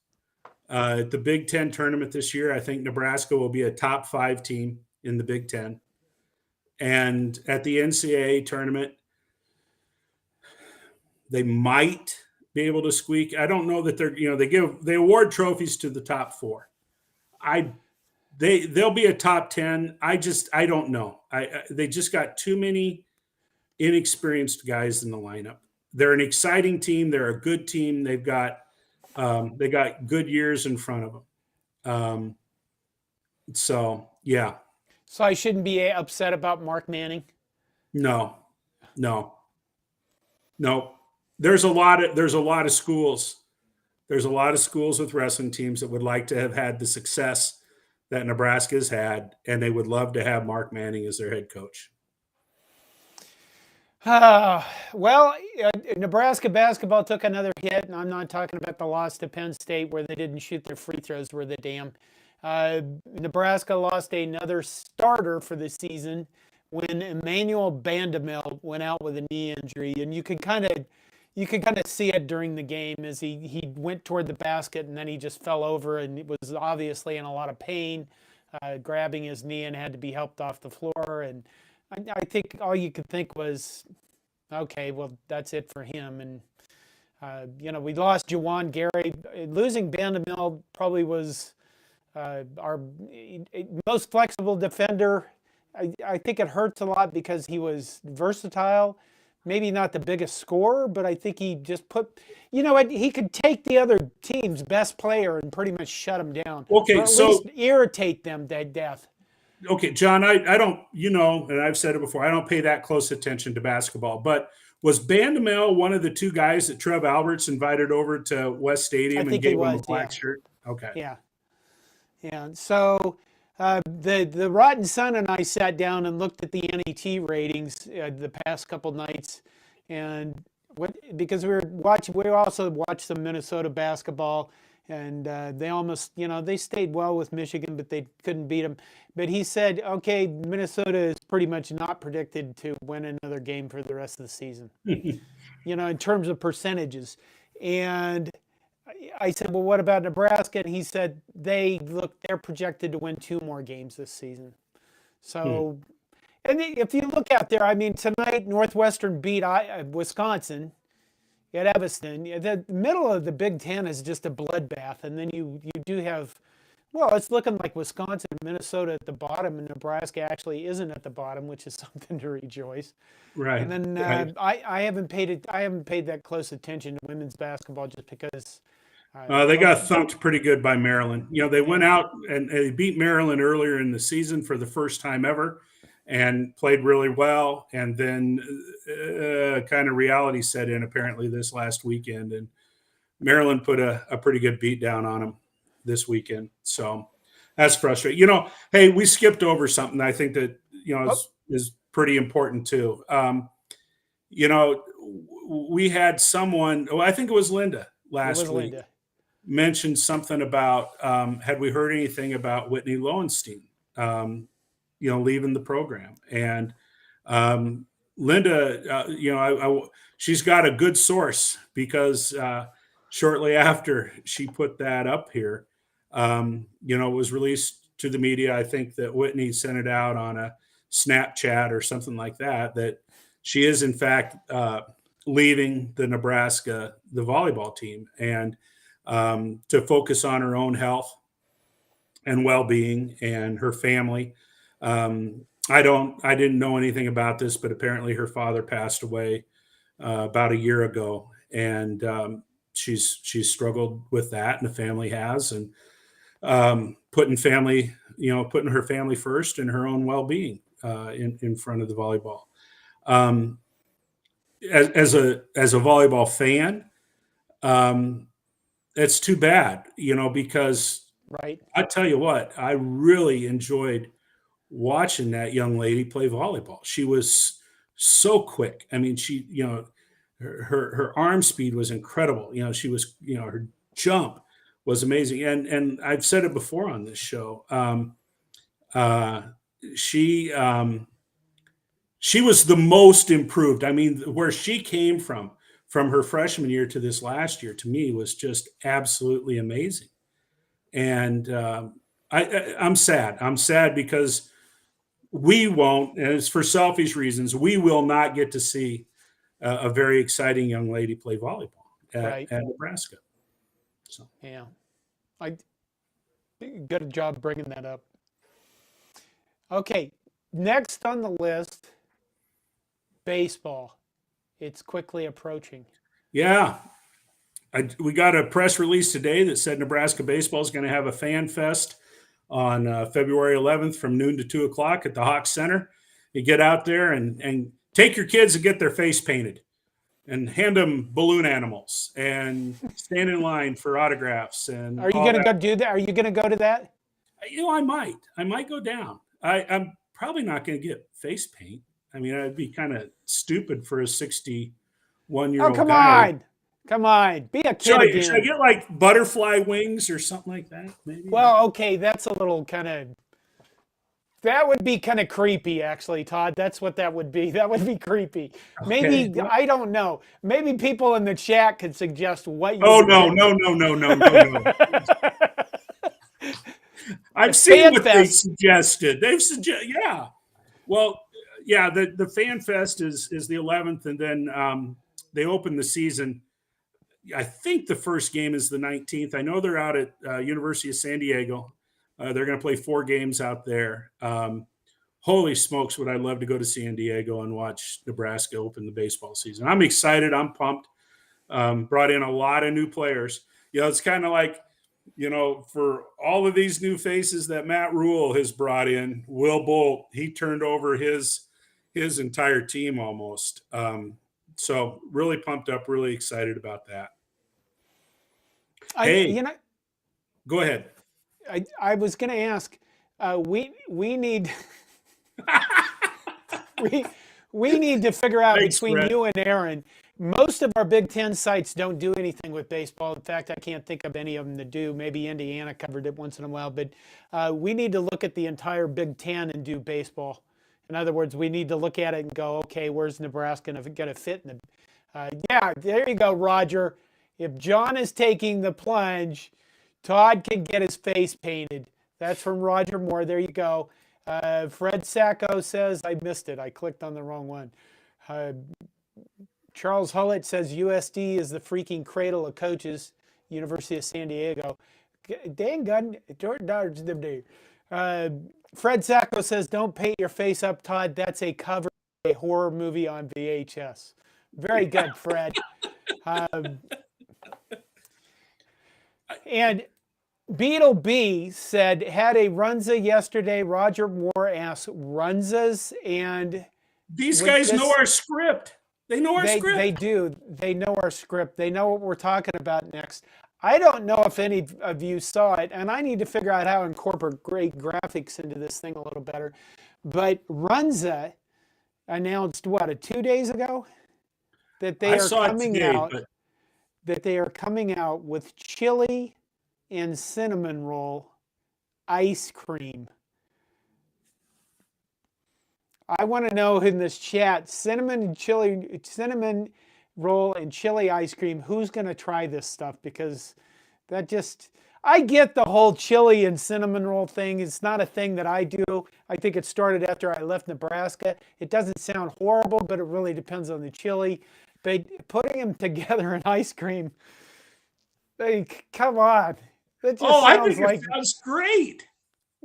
B: at the Big Ten tournament this year, I think Nebraska will be a top 5 team in the Big Ten. And at the NCAA tournament, they might be able to squeak. I don't know that they award trophies to the top 4. They'll be a top 10. I don't know. They just got too many inexperienced guys in the lineup. They're an exciting team. They're a good team. They got good years in front of them. So yeah.
A: So I shouldn't be upset about Mark Manning?
B: No. There's a lot of schools. There's a lot of schools with wrestling teams that would like to have had the success that Nebraska has had, and they would love to have Mark Manning as their head coach.
A: Well, Nebraska basketball took another hit, and I'm not talking about the loss to Penn State where they didn't shoot their free throws worth a damn. Nebraska lost another starter for the season when Emmanuel Bandoumel went out with a knee injury, and you could kind of see it during the game as he went toward the basket and then he just fell over and was obviously in a lot of pain, grabbing his knee, and had to be helped off the floor. And I think all you could think was, okay, well, that's it for him. And we lost Juwan Gary. Losing Bandoumel probably was our most flexible defender. I think it hurts a lot because he was versatile. Maybe not the biggest scorer, but I think he just he could take the other team's best player and pretty much shut him down.
B: Okay,
A: or at least irritate them to death.
B: Okay, John, I don't, and I've said it before, I don't pay that close attention to basketball, but was Bandoumel one of the 2 guys that Trev Alberts invited over to West Stadium and gave him a black shirt? Okay.
A: Yeah. Yeah. So the Rotten Son and I sat down and looked at the NET ratings the past couple nights, and because we also watched some Minnesota basketball, and they almost, they stayed well with Michigan, but they couldn't beat them. But he said, okay, Minnesota is pretty much not predicted to win another game for the rest of the season, in terms of percentages. And I said, well, what about Nebraska? And he said, they're projected to win 2 more games this season. So, and if you look out there, I mean, tonight Northwestern beat Wisconsin at Evanston. The middle of the Big Ten is just a bloodbath. And then you do have, well, it's looking like Wisconsin and Minnesota at the bottom, and Nebraska actually isn't at the bottom, which is something to rejoice.
B: Right.
A: And then
B: right.
A: I haven't paid that close attention to women's basketball just because
B: They got thumped pretty good by Maryland. You know, they went out and they beat Maryland earlier in the season for the first time ever and played really well. And then kind of reality set in apparently this last weekend. And Maryland put a pretty good beat down on them this weekend. So that's frustrating. You know, hey, we skipped over something I think that, you know, is pretty important too. You know, we had someone, I think it was Linda last week, mentioned something about had we heard anything about Whitney Lowenstein, you know, leaving the program. And Linda, you know, she's got a good source because shortly after she put that up here, you know, it was released to the media. I think that Whitney sent it out on a Snapchat or something like that, that she is in fact leaving the Nebraska, the volleyball team, and to focus on her own health and well-being and her family. I didn't know anything about this, but apparently her father passed away about a year ago, and she's struggled with that, and the family has, and putting her family first and her own well-being in front of the volleyball. As a volleyball fan, it's too bad, you know, because I tell you what, I really enjoyed watching that young lady play volleyball. She was so quick. I mean, she, you know, her arm speed was incredible. You know, she was, you know, her jump was amazing. And I've said it before on this show. She was the most improved. I mean, where she came from her freshman year to this last year, to me was just absolutely amazing. And I'm sad. I'm sad because we won't, and it's for selfish reasons, we will not get to see a very exciting young lady play volleyball at Nebraska. So.
A: Yeah. Good job bringing that up. Okay, next on the list, baseball. It's quickly approaching.
B: Yeah. We got a press release today that said Nebraska baseball is going to have a fan fest on February 11th from noon to 2 o'clock at the Hawk Center. You get out there and take your kids and get their face painted and hand them balloon animals and stand in line for autographs. And
A: are you going to go do that? Are you going to go to that?
B: You know, I might go down. I'm probably not going to get face paint. I mean, I'd be kind of stupid for a 61-year-old
A: guy. Come on. Be a kid again.
B: Should I get like butterfly wings or something like that? Maybe.
A: Well, okay, that's a little that would be kind of creepy, actually, Todd. That's what that would be. That would be creepy. Maybe, okay. I don't know. Maybe people in the chat could suggest what you
B: no. I've seen what they suggested. Yeah. Well, yeah, the Fan Fest is the 11th, and then they open the season. I think the first game is the 19th. I know they're out at University of SanDiego. They're going to play 4 games out there. Holy smokes, would I love to go to SanDiego and watch Nebraska open the baseball season. I'm excited. I'm pumped. Brought in a lot of new players. You know, it's kind of like, you know, for all of these new faces that Matt Rule has brought in, Will Bolt, he turned over his entire team almost. So really pumped up, really excited about that. Go ahead.
A: I was going to ask, we need we need to figure out between you and Aaron. Most of our Big Ten sites don't do anything with baseball. In fact, I can't think of any of them that do. Maybe Indiana covered it once in a while, but we need to look at the entire Big Ten and do baseball. In other words, we need to look at it and go, okay, where's Nebraska going to fit in the? Yeah, there you go, Roger. If John is taking the plunge, Todd can get his face painted. That's from Roger Moore. There you go. Fred Sacco says, I missed it. I clicked on the wrong one. Charles Hullett says USD is the freaking cradle of coaches, University of SanDiego. Dang gun. Fred Sacco says, don't paint your face up, Todd. That's a cover of a horror movie on VHS. Very good, Fred. And Beetle B said, had a Runza yesterday. Roger Moore asked Runzas, and
B: These
A: with
B: guys know
A: this,
B: our script. They know our script.
A: they do. They know our script. They know what we're talking about next. I don't know if any of you saw it, and I need to figure out how to incorporate graphics into this thing a little better. But Runza announced, what, 2 days ago? That they
B: I
A: are
B: saw it
A: coming
B: today,
A: out.
B: but
A: That they are coming out with chili and cinnamon roll ice cream. I want to know in this chat, cinnamon roll and chili ice cream, who's going to try this stuff? Because that just, I get the whole chili and cinnamon roll thing. It's not a thing that I do. I think it started after I left Nebraska. It doesn't sound horrible, but it really depends on the chili. But putting them together in ice cream, come on. That just
B: I
A: sounds
B: think
A: like,
B: it sounds great.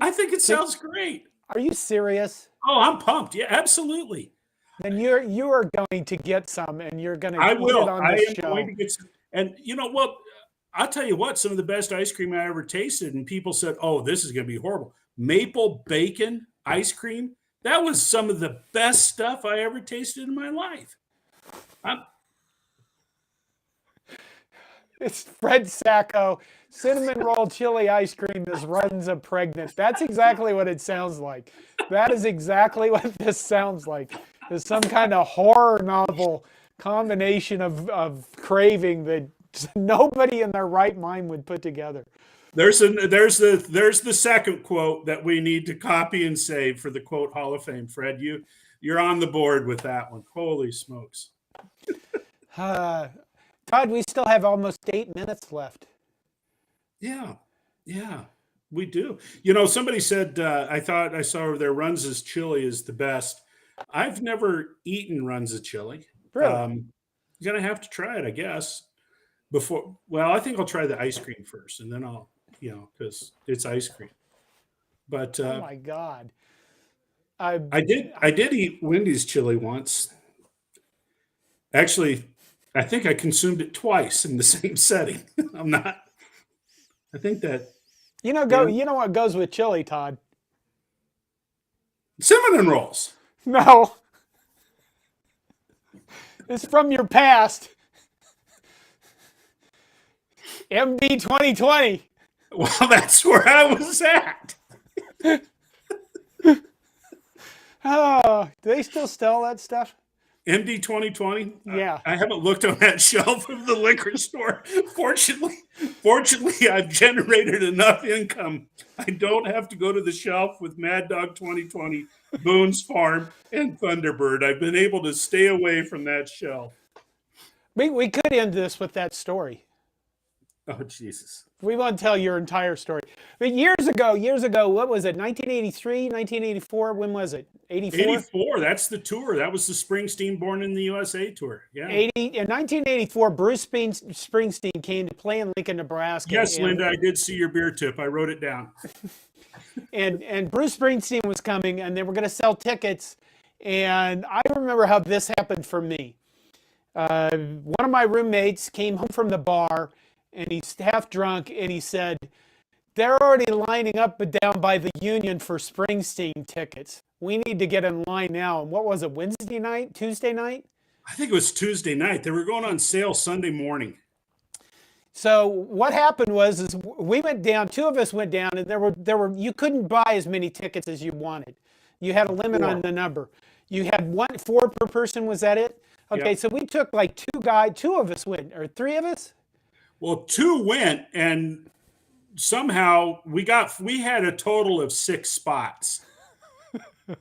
B: I think it sounds great.
A: are you serious?
B: Oh, I'm pumped. Yeah, absolutely.
A: Then you are going to get some, and you're going to
B: I
A: eat
B: will.
A: it on
B: I
A: the
B: am
A: show.
B: going to get some. And you know what? I'll tell you what, some of the best ice cream I ever tasted, and people said, oh, this is going to be horrible. Maple bacon ice cream. That was some of the best stuff I ever tasted in my life.
A: It's Fred Sacco. Cinnamon roll chili ice cream is Runza pregnant. That's exactly what it sounds like. That is exactly what this sounds like. It's some kind of horror novel combination of craving that nobody in their right mind would put together.
B: There's the second quote that we need to copy and save for the quote Hall of Fame. Fred, you're on the board with that one. Holy smokes.
A: Todd, we still have almost 8 minutes left.
B: Yeah, we do. You know, somebody said, I thought I saw over there, Runza's chili is the best. I've never eaten Runza chili.
A: Really?
B: You're going to have to try it, I guess. I think I'll try the ice cream first, and then I'll, because it's ice cream. But
A: oh my God.
B: I did eat Wendy's chili once. Actually, I think I consumed it twice in the same setting. I think that.
A: You know what goes with chili, Todd?
B: Cinnamon rolls.
A: No. It's from your past. MD 2020.
B: Well, that's where I was at.
A: Oh, do they still sell that stuff?
B: MD 2020?
A: Yeah.
B: I haven't looked on that shelf of the liquor store. Fortunately, I've generated enough income. I don't have to go to the shelf with Mad Dog 2020, Boone's Farm, and Thunderbird. I've been able to stay away from that shelf.
A: We could end this with that story.
B: Oh, Jesus.
A: We want to tell your entire story. But years ago, what was it? 1983, 1984? When was it? 84?
B: 84. That's the tour. That was the Springsteen Born in the USA tour. Yeah.
A: In 1984, Bruce Springsteen came to play in Lincoln, Nebraska.
B: Yes, Linda, I did see your beer tip. I wrote it down.
A: and Bruce Springsteen was coming, and they were going to sell tickets. And I remember how this happened for me. One of my roommates came home from the bar, and he's half drunk, and he said, they're already lining up down by the Union for Springsteen tickets. We need to get in line now. And what was it, Wednesday night, Tuesday night?
B: I think it was Tuesday night. They were going on sale Sunday morning.
A: So what happened was we went down, two of us went down, and there were you couldn't buy as many tickets as you wanted. You had a limit on the number. You had 4 per person, was that it? Okay, yep. So we took like 2 of us went, or 3 of us?
B: Well, 2 went, and somehow we had a total of 6 spots.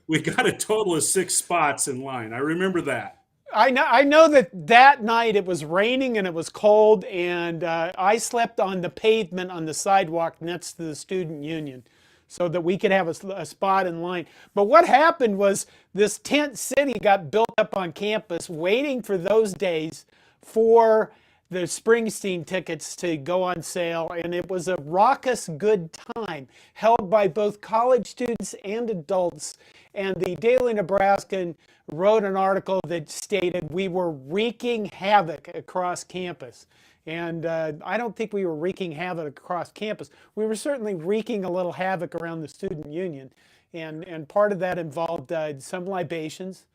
B: We got a total of 6 spots in line. I remember that.
A: I know that night it was raining and it was cold, and I slept on the pavement on the sidewalk next to the student union so that we could have a spot in line. But what happened was this tent city got built up on campus waiting for those days for the Springsteen tickets to go on sale, and it was a raucous good time held by both college students and adults. And the Daily Nebraskan wrote an article that stated we were wreaking havoc across campus. And I don't think we were wreaking havoc across campus. We were certainly wreaking a little havoc around the student union. And part of that involved some libations.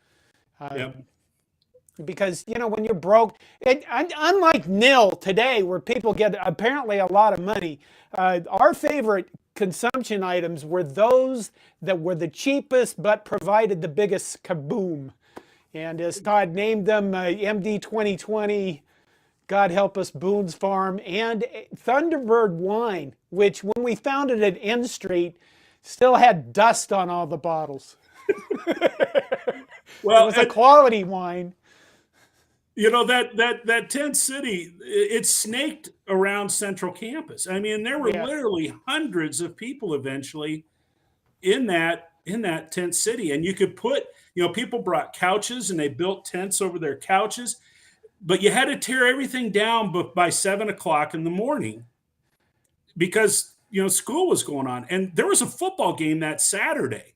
B: Yep.
A: Because, you know, when you're broke, unlike nil today, where people get apparently a lot of money, our favorite consumption items were those that were the cheapest but provided the biggest kaboom. And as Todd named them, MD 2020, God help us, Boone's Farm, and Thunderbird wine, which when we found it at N Street, still had dust on all the bottles.
B: Well,
A: it was a quality wine.
B: You know, that tent city, it snaked around Central Campus. I mean, there were literally hundreds of people eventually in that tent city. And you could put, you know, people brought couches and they built tents over their couches, but you had to tear everything down by 7 o'clock in the morning because, you know, school was going on. And there was a football game that Saturday.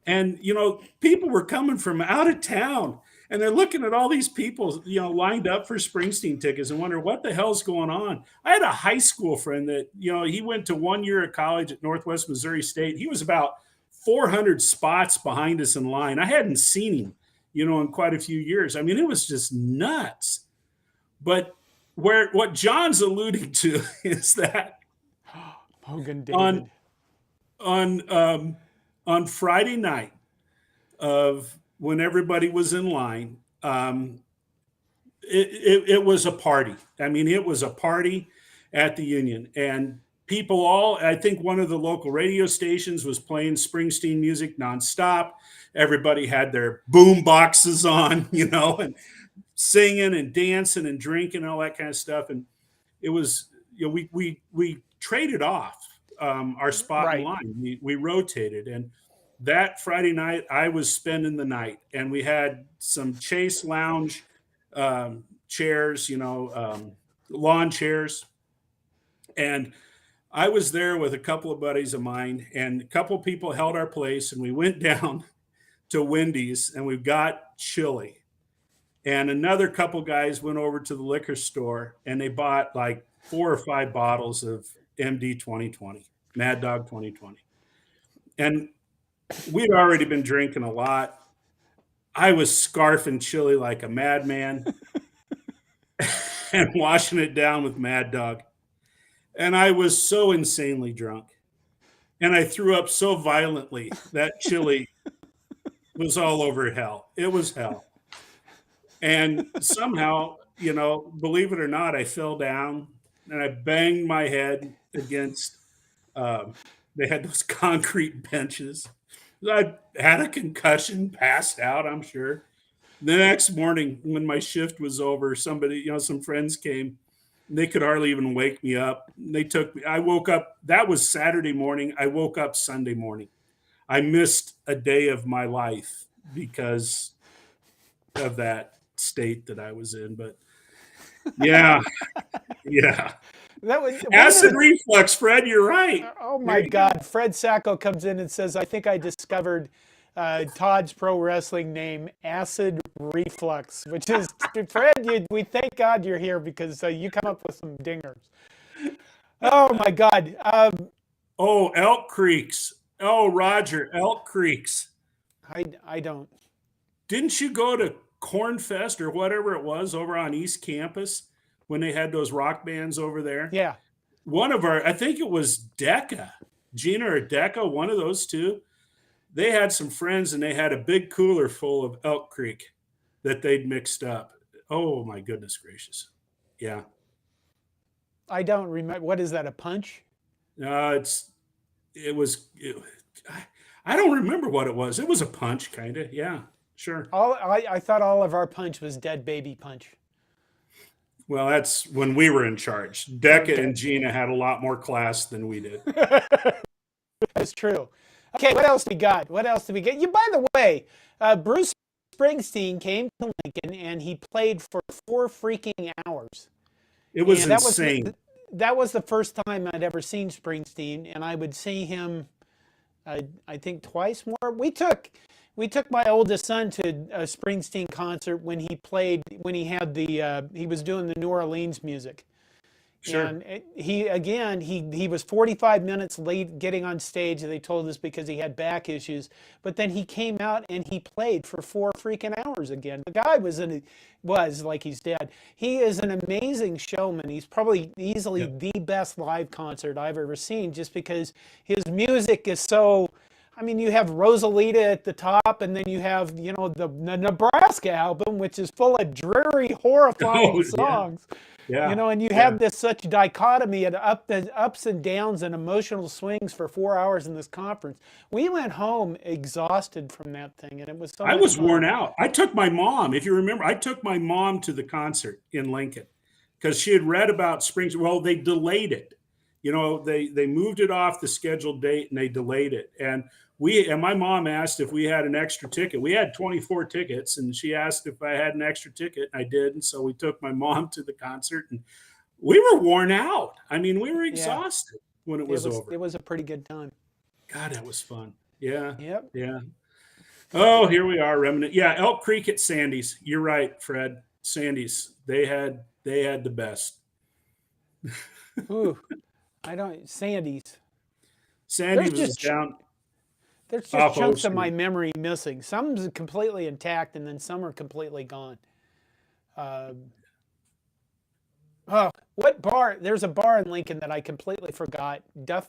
B: And, you know, people were coming from out of town. And they're looking at all these people, you know, lined up for Springsteen tickets and wonder what the hell's going on. I had a high school friend that, you know, he went to 1 year at college at Northwest Missouri State. He was about 400 spots behind us in line. I hadn't seen him, you know, in quite a few years. I mean, it was just nuts. But what John's alluding to is that
A: Hogan David.
B: on Friday night of when everybody was in line, it was a party. I mean, it was a party at the Union. And people I think one of the local radio stations was playing Springsteen music nonstop. Everybody had their boom boxes on, you know, and singing and dancing and drinking and all that kind of stuff. And it was, you know, we traded off our spot in line. We rotated. And that Friday night, I was spending the night, and we had some Chase Lounge chairs, you know, lawn chairs. And I was there with a couple of buddies of mine, and a couple of people held our place, and we went down to Wendy's, and we got chili. And another couple guys went over to the liquor store, and they bought like 4 or 5 bottles of MD 2020, Mad Dog 2020. And we'd already been drinking a lot. I was scarfing chili like a madman and washing it down with Mad Dog. And I was so insanely drunk. And I threw up so violently that chili was all over hell. It was hell. And somehow, you know, believe it or not, I fell down and I banged my head against, they had those concrete benches. I had a concussion, passed out, I'm sure. The next morning, when my shift was over, somebody, you know, some friends came. They could hardly even wake me up. They took me. I woke up. That was Saturday morning. I woke up Sunday morning. I missed a day of my life because of that state that I was in. But yeah, yeah.
A: That was
B: acid reflux, Fred. You're right.
A: Oh my God! Fred Sacco comes in and says, "I think I discovered Todd's pro wrestling name, Acid Reflux," which is Fred. We thank God you're here because you come up with some dingers. Oh my God!
B: Elk Creeks. Oh, Roger, Elk Creeks.
A: I don't.
B: Didn't you go to Cornfest or whatever it was over on East Campus when they had those rock bands over there?
A: Yeah.
B: One of I think it was Decca, Gina or Decca, one of those two. They had some friends and they had a big cooler full of Elk Creek that they'd mixed up. Oh my goodness gracious. Yeah.
A: I don't remember. What is that, a punch?
B: I don't remember what it was. It was a punch, kind of. Yeah, sure.
A: I thought all of our punch was Dead Baby Punch.
B: Well, that's when we were in charge. Decca and Gina had a lot more class than we did.
A: That's true. Okay, what else do we got? By the way, Bruce Springsteen came to Lincoln and he played for 4 freaking hours.
B: It was insane.
A: That was the first time I'd ever seen Springsteen, and I would see him, I think, twice more. We took my oldest son to a Springsteen concert when he was doing the New Orleans music.
B: Sure.
A: And he was 45 minutes late getting on stage. They told us because he had back issues. But then he came out and he played for 4 freaking hours again. The guy was like he's dead. He is an amazing showman. He's probably easily the best live concert I've ever seen, just because his music is so. I mean, you have Rosalita at the top, and then you have, the Nebraska album, which is full of dreary, horrifying songs.
B: Yeah.
A: And you have this such dichotomy of ups and downs and emotional swings for 4 hours in this conference. We went home exhausted from that thing, and it was so
B: I
A: much
B: was
A: fun.
B: worn out. I took my mom, if you remember, I took my mom to the concert in Lincoln because she had read about Springs. Well, they delayed it. They moved it off the scheduled date and they delayed it. And my mom asked if we had an extra ticket. We had 24 tickets, and she asked if I had an extra ticket. And I did. And so we took my mom to the concert, and we were worn out. I mean, we were exhausted when it was over.
A: It was a pretty good time.
B: God, that was fun. Yeah.
A: Yep.
B: Yeah. Oh, here we are, remnant. Yeah, Elk Creek at Sandy's. You're right, Fred. Sandy's. They had the best.
A: Ooh, Sandy's.
B: Sandy was down.
A: There's just chunks of my memory missing. Some's completely intact, and then some are completely gone. What bar? There's a bar in Lincoln that I completely forgot.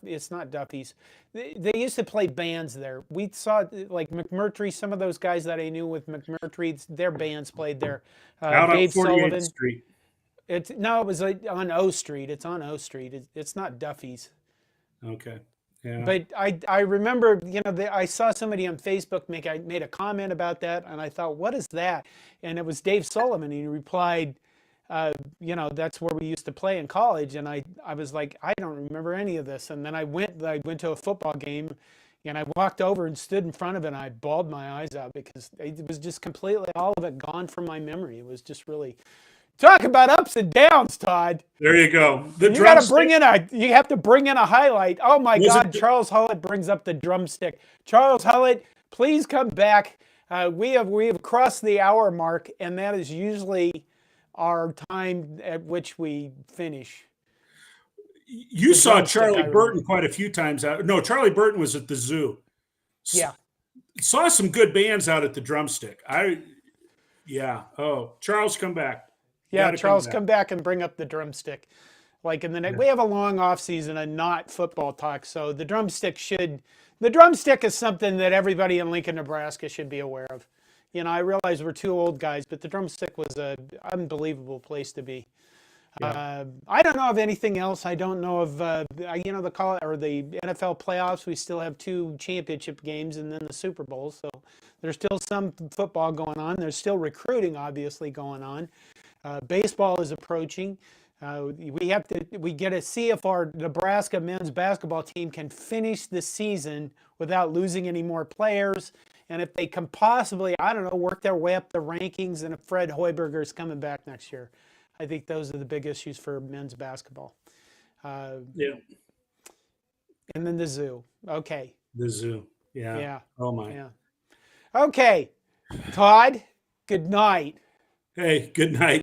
A: It's not Duffy's. They used to play bands there. We saw like McMurtry. Some of those guys that I knew with McMurtry, their bands played there.
B: Out on
A: Dave
B: 48th
A: Sullivan.
B: Street.
A: It was on O Street. It's on O Street. It's not Duffy's.
B: Okay. Yeah.
A: But I remember, I saw somebody on Facebook made a comment about that, and I thought, what is that? And it was Dave Sullivan, and he replied, that's where we used to play in college. And I was like, I don't remember any of this. And then I went to a football game, and I walked over and stood in front of it, and I bawled my eyes out because it was just completely, all of it gone from my memory. It was just really. Talk about ups and downs, Todd.
B: There you go.
A: You have to bring in a highlight. Oh my God, Charles Hullett brings up the drumstick. Charles Hullett, please come back. We have crossed the hour mark, and that is usually our time at which we finish.
B: You saw Charlie Burton quite a few times out. No, Charlie Burton was at the zoo.
A: Yeah.
B: Saw some good bands out at the drumstick. Charles, come back.
A: Yeah, Charles, come back and bring up the drumstick. Like in the next, we have a long off season and not football talk, so the drumstick is something that everybody in Lincoln, Nebraska should be aware of. I realize we're 2 old guys, but the drumstick was an unbelievable place to be. Yeah. I don't know of anything else. I don't know of the NFL playoffs. We still have 2 championship games and then the Super Bowl. So there's still some football going on. There's still recruiting, obviously, going on. Baseball is approaching. We get to see if our Nebraska men's basketball team can finish the season without losing any more players, and if they can possibly, work their way up the rankings, and if Fred Hoiberger is coming back next year. I think those are the big issues for men's basketball.
B: Yeah.
A: And then the zoo. Okay.
B: The zoo. Yeah.
A: Yeah.
B: Oh my.
A: Yeah. Okay. Todd, good night.
B: Hey, good night.